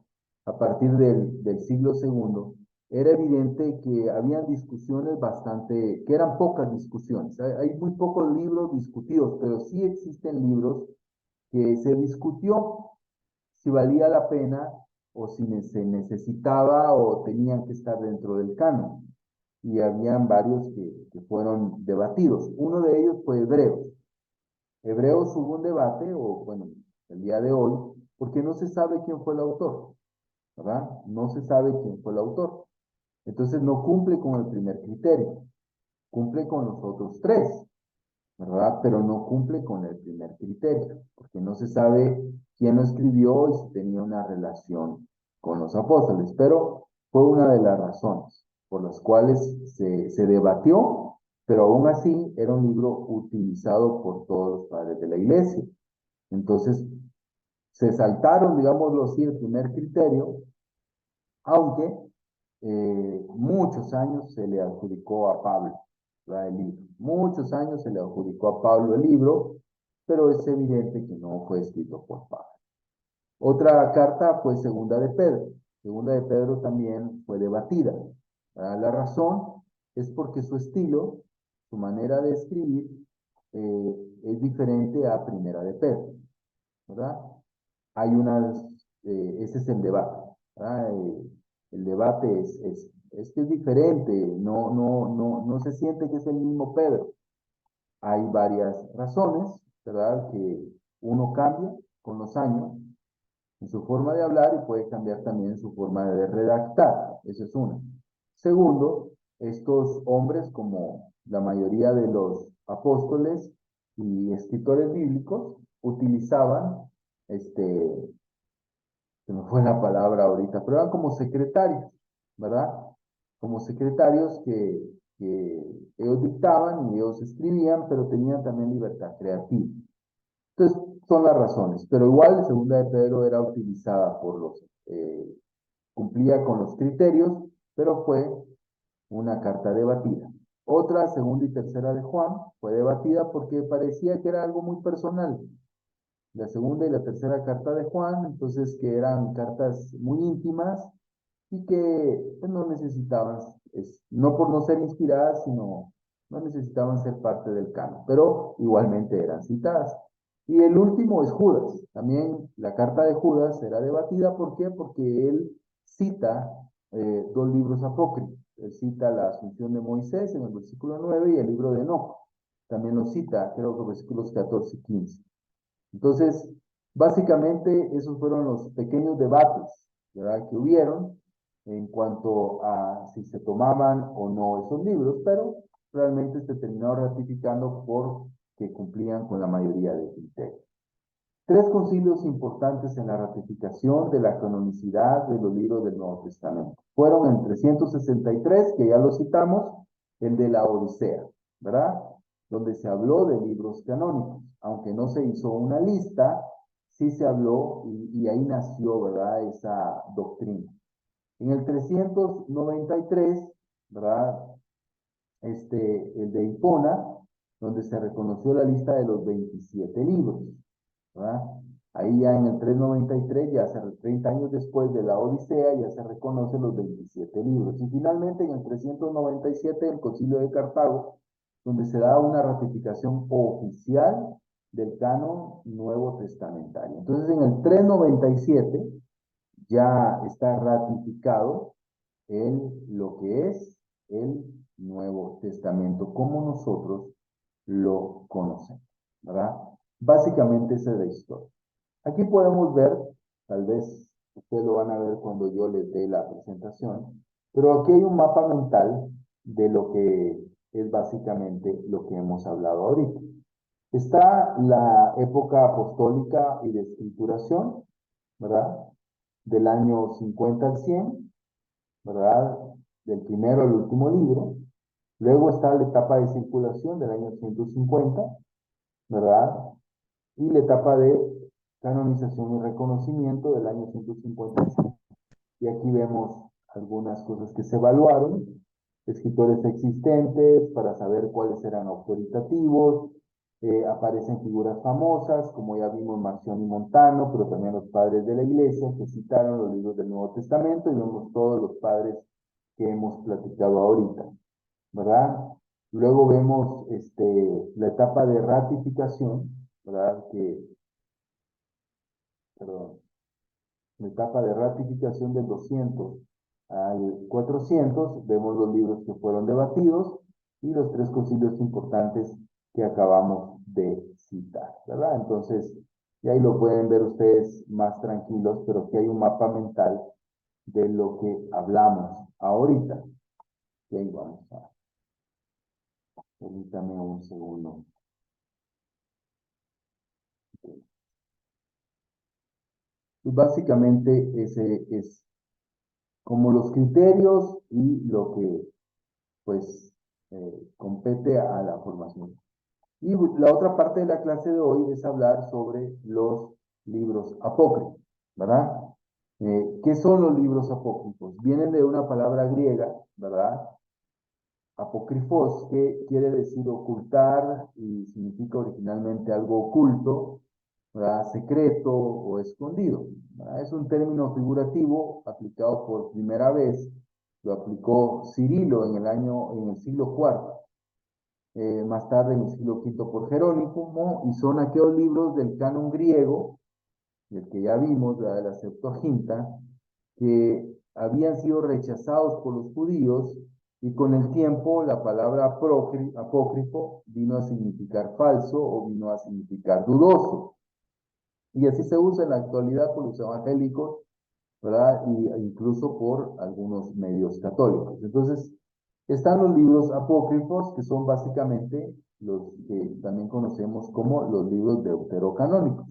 a partir del siglo segundo, era evidente que habían discusiones bastante, que eran pocas discusiones. Hay muy pocos libros discutidos, pero sí existen libros que se discutió si valía la pena o si se necesitaba o tenían que estar dentro del canon. Y habían varios que fueron debatidos. Uno de ellos fue Hebreos. Hebreos hubo un debate, o bueno, el día de hoy, porque no se sabe quién fue el autor, ¿verdad? No se sabe quién fue el autor. Entonces no cumple con el primer criterio, cumple con los otros tres, ¿verdad? Pero no cumple con el primer criterio, porque no se sabe quién lo escribió y si tenía una relación con los apóstoles, pero fue una de las razones por las cuales se debatió, pero aún así era un libro utilizado por todos los padres de la iglesia. Entonces, se saltaron, digámoslo así, el primer criterio, aunque muchos años se le adjudicó a Pablo, ¿verdad? El libro. Muchos años se le adjudicó a Pablo el libro, pero es evidente que no fue escrito por Pablo. Otra carta fue Segunda de Pedro. Segunda de Pedro también fue debatida. La razón es porque su estilo, su manera de escribir, es diferente a Primera de Pedro, ¿verdad? Hay unas, ese es el debate, ¿verdad? El debate es que es diferente, no se siente que es el mismo Pedro. Hay varias razones, ¿verdad? Que uno cambia con los años en su forma de hablar y puede cambiar también en su forma de redactar. Eso es uno. Segundo, estos hombres, como la mayoría de los apóstoles y escritores bíblicos, utilizaban, se me fue la palabra ahorita, pero eran como secretarios, ¿verdad? Como secretarios que ellos dictaban y ellos escribían, pero tenían también libertad creativa. Entonces, son las razones, pero igual Segunda de Pedro era utilizada por los, cumplía con los criterios, pero fue una carta debatida. Otra, segunda y tercera de Juan, fue debatida porque parecía que era algo muy personal. La segunda y la tercera carta de Juan, entonces que eran cartas muy íntimas y que pues, no necesitaban, no por no ser inspiradas, sino no necesitaban ser parte del canon, pero igualmente eran citadas. Y el último es Judas. También la carta de Judas será debatida. ¿Por qué? Porque él cita dos libros apócrifos. Él cita la Asunción de Moisés en el versículo 9 y el libro de Enoch. También lo cita, creo que versículos 14 y 15. Entonces, básicamente esos fueron los pequeños debates, ¿verdad? Que hubieron en cuanto a si se tomaban o no esos libros, pero realmente se terminó ratificando porque cumplían con la mayoría de criterios. Tres concilios importantes en la ratificación de la canonicidad de los libros del Nuevo Testamento. Fueron en 363, que ya lo citamos, el de la Odisea, ¿verdad? Donde se habló de libros canónicos. Aunque no se hizo una lista, sí se habló y ahí nació, ¿verdad? Esa doctrina. En el 393, ¿verdad? El de Hipona, donde se reconoció la lista de los 27 libros, ¿verdad? Ahí ya en el 393, ya 30 años después de la Odisea, ya se reconocen los 27 libros. Y finalmente en el 397, el Concilio de Cartago, donde se da una ratificación oficial del canon nuevo testamentario. Entonces en el 397 ya está ratificado lo que es el Nuevo Testamento, como nosotros lo conocemos, ¿verdad? Básicamente esa es la historia. Aquí podemos ver, tal vez ustedes lo van a ver cuando yo les dé la presentación, pero aquí hay un mapa mental de lo que es básicamente lo que hemos hablado ahorita. Está la época apostólica y de escrituración, ¿verdad? Del año 50 al 100, ¿verdad? Del primero al último libro. Luego está la etapa de circulación del año 150, ¿verdad? Y la etapa de canonización y reconocimiento del año 155. Y aquí vemos algunas cosas que se evaluaron, escritores existentes para saber cuáles eran autoritativos, aparecen figuras famosas, como ya vimos Marción y Montano, pero también los padres de la iglesia que citaron los libros del Nuevo Testamento, y vemos todos los padres que hemos platicado ahorita, ¿verdad? Luego vemos la etapa de ratificación, ¿verdad? Perdón, la etapa de ratificación del 200 al 400, vemos los libros que fueron debatidos y los tres concilios importantes que acabamos de citar, ¿verdad? Entonces, y ahí lo pueden ver ustedes más tranquilos, pero que hay un mapa mental de lo que hablamos ahorita. Y ahí vamos a, permítame un segundo. Y básicamente ese es como los criterios y lo que pues compete a la formación. Y la otra parte de la clase de hoy es hablar sobre los libros apócrifos, ¿verdad? ¿Qué son los libros apócrifos? Vienen de una palabra griega, ¿verdad? Apócrifos, que quiere decir ocultar y significa originalmente algo oculto, ¿verdad? Secreto o escondido, ¿verdad? Es un término figurativo aplicado por primera vez, lo aplicó Cirilo en el siglo IV, más tarde en el siglo V por Jerónimo, y son aquellos libros del canon griego, del que ya vimos, de la Septuaginta, que habían sido rechazados por los judíos, y con el tiempo la palabra apócrifo vino a significar falso o vino a significar dudoso. Y así se usa en la actualidad por los evangélicos, ¿verdad? Y incluso por algunos medios católicos. Entonces, están los libros apócrifos, que son básicamente los que también conocemos como los libros deuterocanónicos.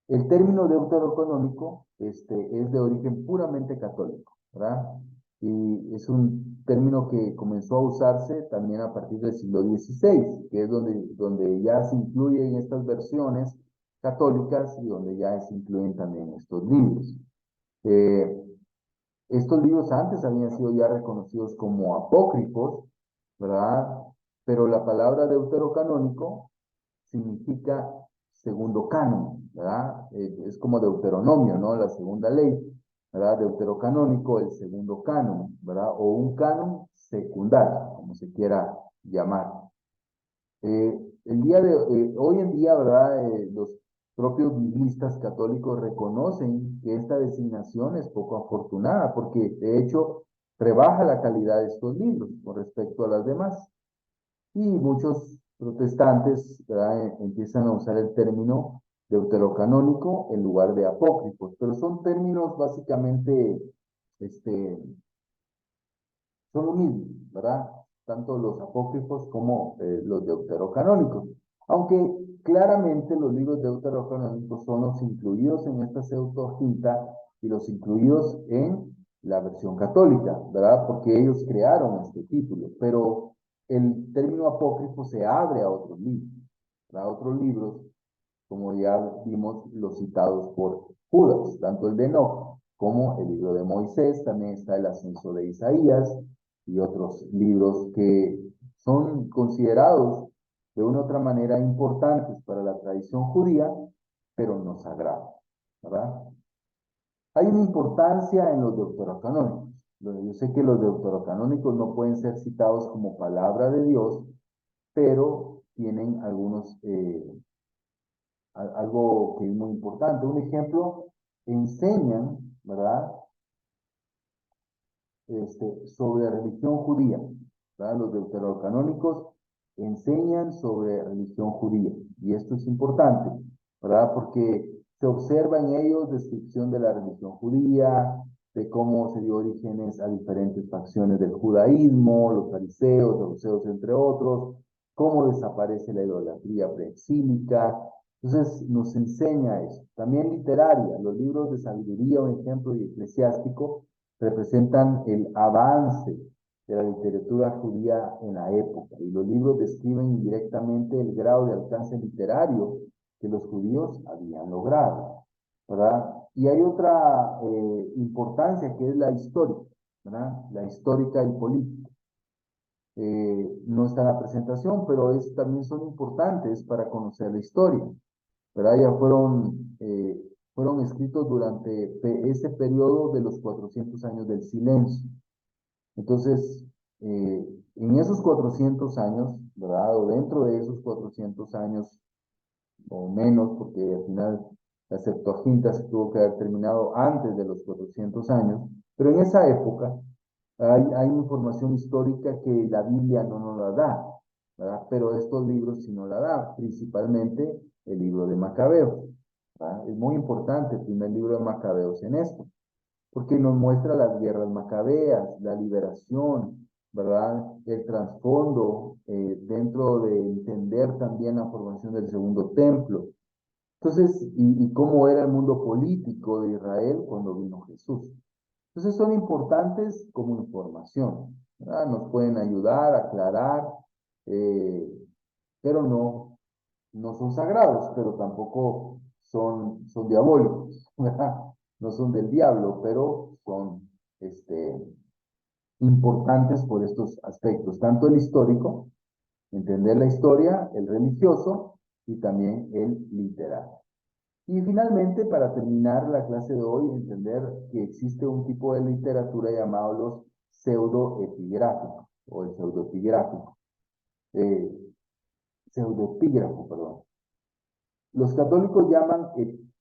El término deuterocanónico es de origen puramente católico, ¿verdad? Y es un término que comenzó a usarse también a partir del siglo XVI, que es donde ya se incluyen estas versiones católicas y donde ya se incluyen también estos libros. Eh, Estos libros antes habían sido ya reconocidos como apócrifos, ¿verdad? Pero la palabra deuterocanónico significa segundo canon, ¿verdad? Es como Deuteronomio, ¿no? La segunda ley, ¿verdad? Deuterocanónico, el segundo canon, ¿verdad? O un canon secundario, como se quiera llamar. Hoy en día, ¿verdad? Los propios biblistas católicos reconocen que esta designación es poco afortunada, porque de hecho rebaja la calidad de estos libros con respecto a las demás. Y muchos protestantes, ¿verdad? Empiezan a usar el término deuterocanónico en lugar de apócrifos, pero son términos básicamente, este, son lo mismo, ¿verdad? Tanto los apócrifos como los deuterocanónicos. Aunque claramente los libros deuterocanónicos son los incluidos en esta Septuaginta y los incluidos en la versión católica, ¿verdad? Porque ellos crearon este título, pero el término apócrifo se abre a otros libros, ¿verdad? A otros libros, como ya vimos, los citados por Judas, tanto el de Enoch como el libro de Moisés, también está el ascenso de Isaías y otros libros que son considerados de una u otra manera importantes para la tradición judía, pero no sagrados, ¿verdad? Hay una importancia en los deuterocanónicos. Yo sé que los deuterocanónicos no pueden ser citados como palabra de Dios, pero tienen algo que es muy importante. Un ejemplo, enseñan, ¿verdad? Sobre religión judía, ¿verdad? Los deuterocanónicos enseñan sobre religión judía, y esto es importante, ¿verdad? Porque se observa en ellos descripción de la religión judía, de cómo se dio orígenes a diferentes facciones del judaísmo, los fariseos, los saduceos, entre otros, cómo desaparece la idolatría preexílica. Entonces nos enseña eso. También literaria, los libros de sabiduría, un ejemplo, y eclesiástico, representan el avance de la literatura judía en la época, y los libros describen indirectamente el grado de alcance literario que los judíos habían logrado, ¿verdad? Y hay otra importancia, que es la histórica, ¿verdad? La histórica y política. No está en la presentación, pero también son importantes para conocer la historia, ¿verdad? Ya fueron escritos durante ese periodo de los 400 años del silencio. Entonces, en esos 400 años, ¿verdad? O dentro de esos 400 años o menos, porque al final la Septuaginta se tuvo que haber terminado antes de los 400 años, pero en esa época hay información histórica que la Biblia no nos la da, ¿verdad? Pero estos libros sí nos la dan, principalmente el libro de Macabeos, ¿verdad? Es muy importante el primer libro de Macabeos en esto, porque nos muestra las guerras macabeas, la liberación, ¿verdad? El trasfondo dentro de entender también la formación del segundo templo. Entonces, y cómo era el mundo político de Israel cuando vino Jesús. Entonces son importantes como información, ¿verdad? Nos pueden ayudar a aclarar, eh, pero no son sagrados, pero tampoco son diabólicos, ¿verdad? No son del diablo, pero son importantes por estos aspectos, tanto el histórico, entender la historia, el religioso y también el literario. Y finalmente, para terminar la clase de hoy, entender que existe un tipo de literatura llamado los pseudoepigráficos, o el pseudoepigráfico, eh, pseudoepígrafo, perdón. Los católicos llaman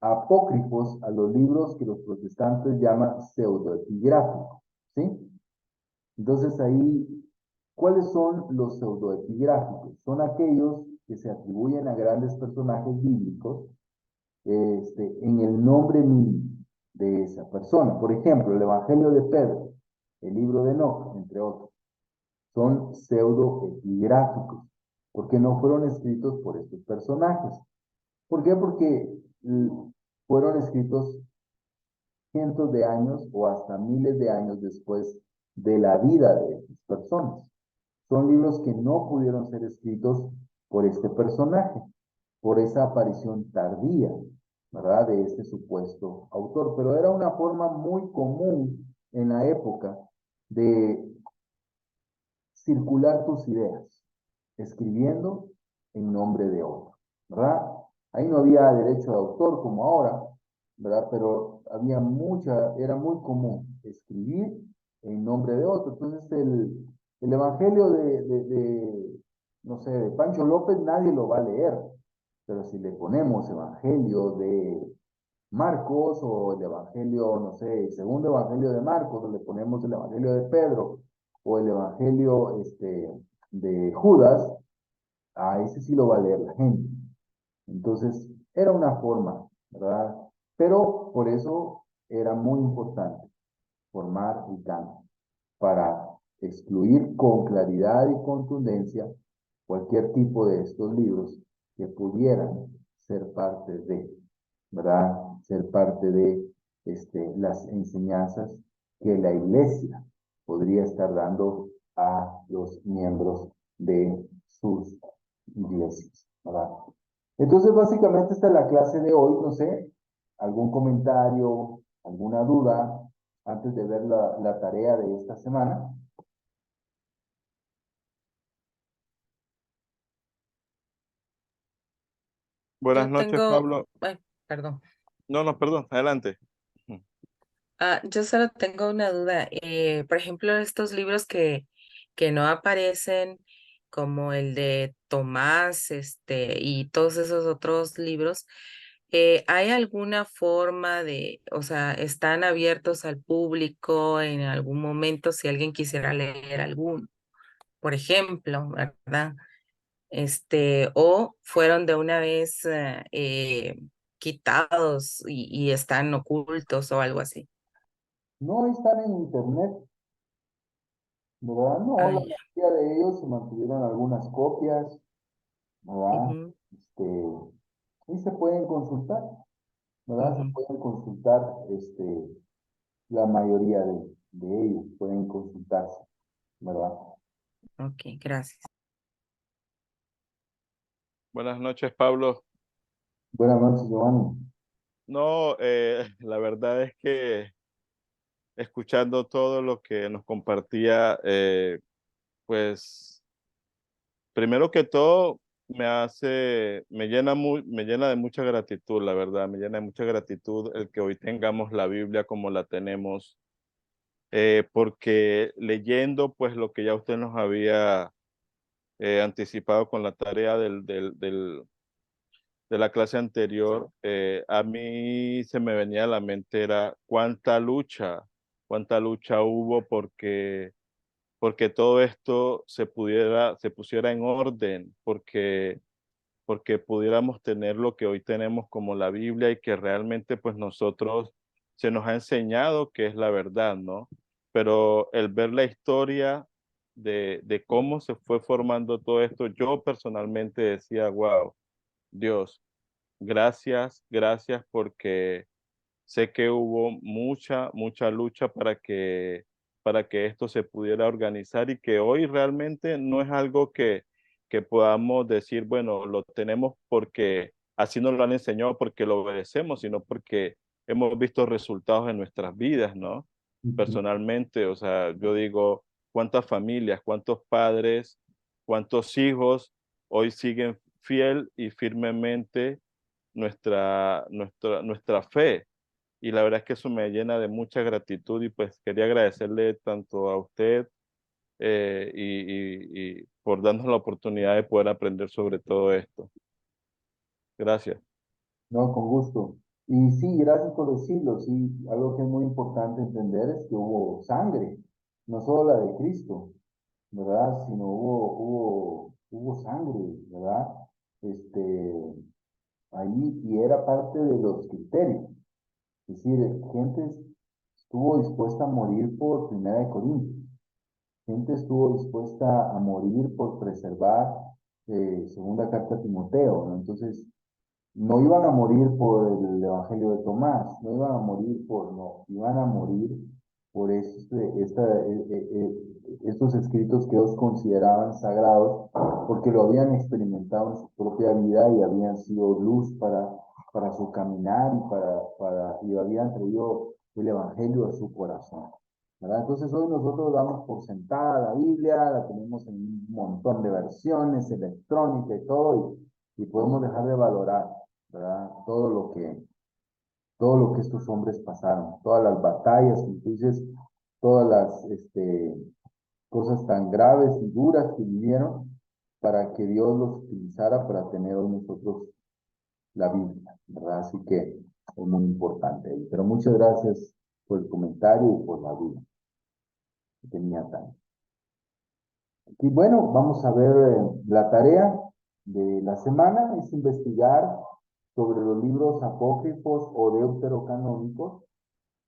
apócrifos a los libros que los protestantes llaman pseudoepigráficos, ¿sí? Entonces ahí, ¿cuáles son los pseudoepigráficos? Son aquellos que se atribuyen a grandes personajes bíblicos en el nombre mínimo de esa persona. Por ejemplo, el Evangelio de Pedro, el libro de Enoch, entre otros, son pseudoepigráficos, porque no fueron escritos por estos personajes. ¿Por qué? Porque fueron escritos cientos de años o hasta miles de años después de la vida de estas personas. Son libros que no pudieron ser escritos por este personaje, por esa aparición tardía, ¿verdad? De este supuesto autor. Pero era una forma muy común en la época de circular tus ideas, escribiendo en nombre de otro, ¿verdad? Ahí no había derecho de autor como ahora, ¿verdad? Pero había era muy común escribir en nombre de otro. Entonces el Evangelio no sé, de Pancho López nadie lo va a leer, pero si le ponemos Evangelio de Marcos o el Evangelio, no sé, el segundo Evangelio de Marcos, o le ponemos el Evangelio de Pedro o el Evangelio de Judas, a ese sí lo va a leer la gente. Entonces, era una forma, ¿verdad? Pero por eso era muy importante formar el canon para excluir con claridad y contundencia cualquier tipo de estos libros que pudieran ser parte de, ¿verdad? Ser parte de las enseñanzas que la iglesia podría estar dando a los miembros de sus iglesias, ¿verdad? Entonces, básicamente esta es la clase de hoy, no sé, algún comentario, alguna duda antes de ver la tarea de esta semana. Buenas Yo noches, tengo, Pablo. ay, perdón. No, no, perdón, adelante. Yo solo tengo una duda. Por ejemplo, estos libros que no aparecen, como el de Tomás, y todos esos otros libros, ¿hay alguna forma o sea, están abiertos al público en algún momento si alguien quisiera leer alguno, por ejemplo, ¿verdad? O fueron de una vez quitados y están ocultos o algo así? No están en internet, ¿verdad? No, la Ay, mayoría de ellos se mantuvieron algunas copias, ¿verdad? ujú, Y se pueden consultar, ¿verdad? Se ujú. pueden consultar, la mayoría de ellos pueden consultarse, ¿verdad? Ok, gracias. Buenas noches, Pablo. Buenas noches, Giovanni. No, la verdad es que escuchando todo lo que nos compartía, pues primero que todo me llena de mucha gratitud, la verdad, me llena de mucha gratitud el que hoy tengamos la Biblia como la tenemos porque leyendo pues lo que ya usted nos había anticipado con la tarea de la clase anterior, a mí se me venía a la mente era cuánta lucha hubo porque todo esto se pusiera en orden, porque pudiéramos tener lo que hoy tenemos como la Biblia y que realmente pues nosotros se nos ha enseñado que es la verdad, ¿no? Pero el ver la historia de cómo se fue formando todo esto, yo personalmente decía, wow, Dios, gracias, gracias porque sé que hubo mucha lucha para que esto se pudiera organizar y que hoy realmente no es algo que podamos decir, bueno, lo tenemos porque así nos lo han enseñado, porque lo obedecemos, sino porque hemos visto resultados en nuestras vidas, ¿no? Ujú. Personalmente, o sea, yo digo, cuántas familias, cuántos padres, cuántos hijos hoy siguen fiel y firmemente nuestra fe. Y la verdad es que eso me llena de mucha gratitud y pues quería agradecerle tanto a usted y por darnos la oportunidad de poder aprender sobre todo esto. Gracias. No, con gusto. Y sí, gracias por decirlo. Sí, algo que es muy importante entender es que hubo sangre, no solo la de Cristo, ¿verdad? Sino hubo sangre, ¿verdad? Este, ahí, y era parte de los criterios. Es decir, gente estuvo dispuesta a morir por Primera de Corintios. Gente estuvo dispuesta a morir por preservar Segunda Carta a Timoteo, ¿no? Entonces, no iban a morir por el Evangelio de Tomás, no iban a morir no, iban a morir por estos escritos que ellos consideraban sagrados, porque lo habían experimentado en su propia vida y habían sido luz para su caminar y habían traído el Evangelio a su corazón, ¿verdad? Entonces hoy nosotros damos por sentada la Biblia, la tenemos en un montón de versiones, electrónica y todo, y podemos dejar de valorar, ¿verdad? Todo lo que estos hombres pasaron, todas las batallas, entonces, todas las cosas tan graves y duras que vivieron para que Dios los utilizara para tener hoy nosotros la Biblia, ¿verdad? Así que es muy importante ahí. Pero muchas gracias por el comentario y por la duda que tenía tan. Y bueno, vamos a ver la tarea de la semana, es investigar sobre los libros apócrifos o deuterocanónicos,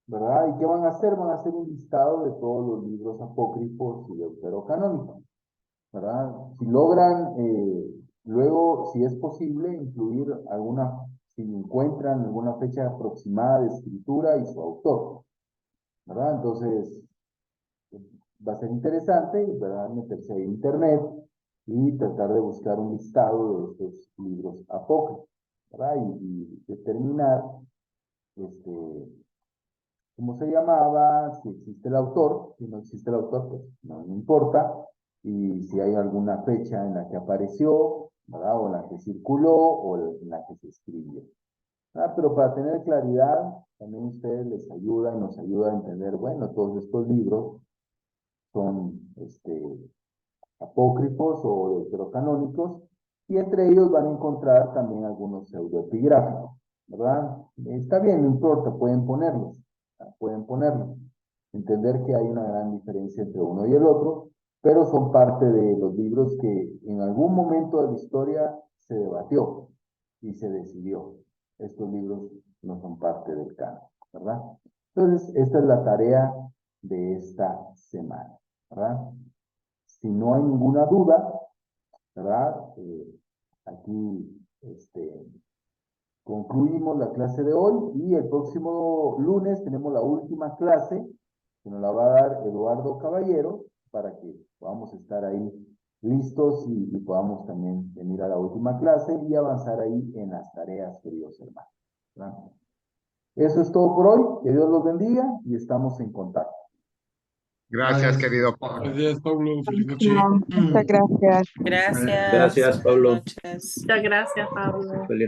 ¿verdad? ¿Y qué van a hacer? Van a hacer un listado de todos los libros apócrifos y deuterocanónicos, ¿verdad? Si logran, luego, si es posible, incluir si encuentran alguna fecha aproximada de escritura y su autor, ¿verdad? Entonces, va a ser interesante, ¿verdad? Meterse a internet y tratar de buscar un listado de estos libros apócrifos, ¿verdad? Y determinar, cómo se llamaba, si existe el autor, si no existe el autor, pues no importa, y si hay alguna fecha en la que apareció, ¿verdad? O en la que circuló, o en la que se escribió. Pero para tener claridad, también a ustedes les ayuda y nos ayuda a entender, bueno, todos estos libros son apócrifos o deuterocanónicos, y entre ellos van a encontrar también algunos pseudoepigráficos, ¿verdad? Está bien, no importa, pueden ponerlos, pueden ponerlos. Entender que hay una gran diferencia entre uno y el otro, pero son parte de los libros que en algún momento de la historia se debatió y se decidió. Estos libros no son parte del canon, ¿verdad? Entonces, esta es la tarea de esta semana, ¿verdad? Si no hay ninguna duda, ¿verdad? Aquí concluimos la clase de hoy y el próximo lunes tenemos la última clase que nos la va a dar Eduardo Caballero para que podamos estar ahí listos y podamos también venir a la última clase y avanzar ahí en las tareas, queridos hermanos, ¿verdad? Eso es todo por hoy. Que Dios los bendiga y estamos en contacto. Gracias, Gracias. querido Pablo. Gracias, Pablo. Feliz noche. Muchas gracias. Gracias. Gracias, Buenas Pablo. noches. Muchas gracias, Pablo. Feliz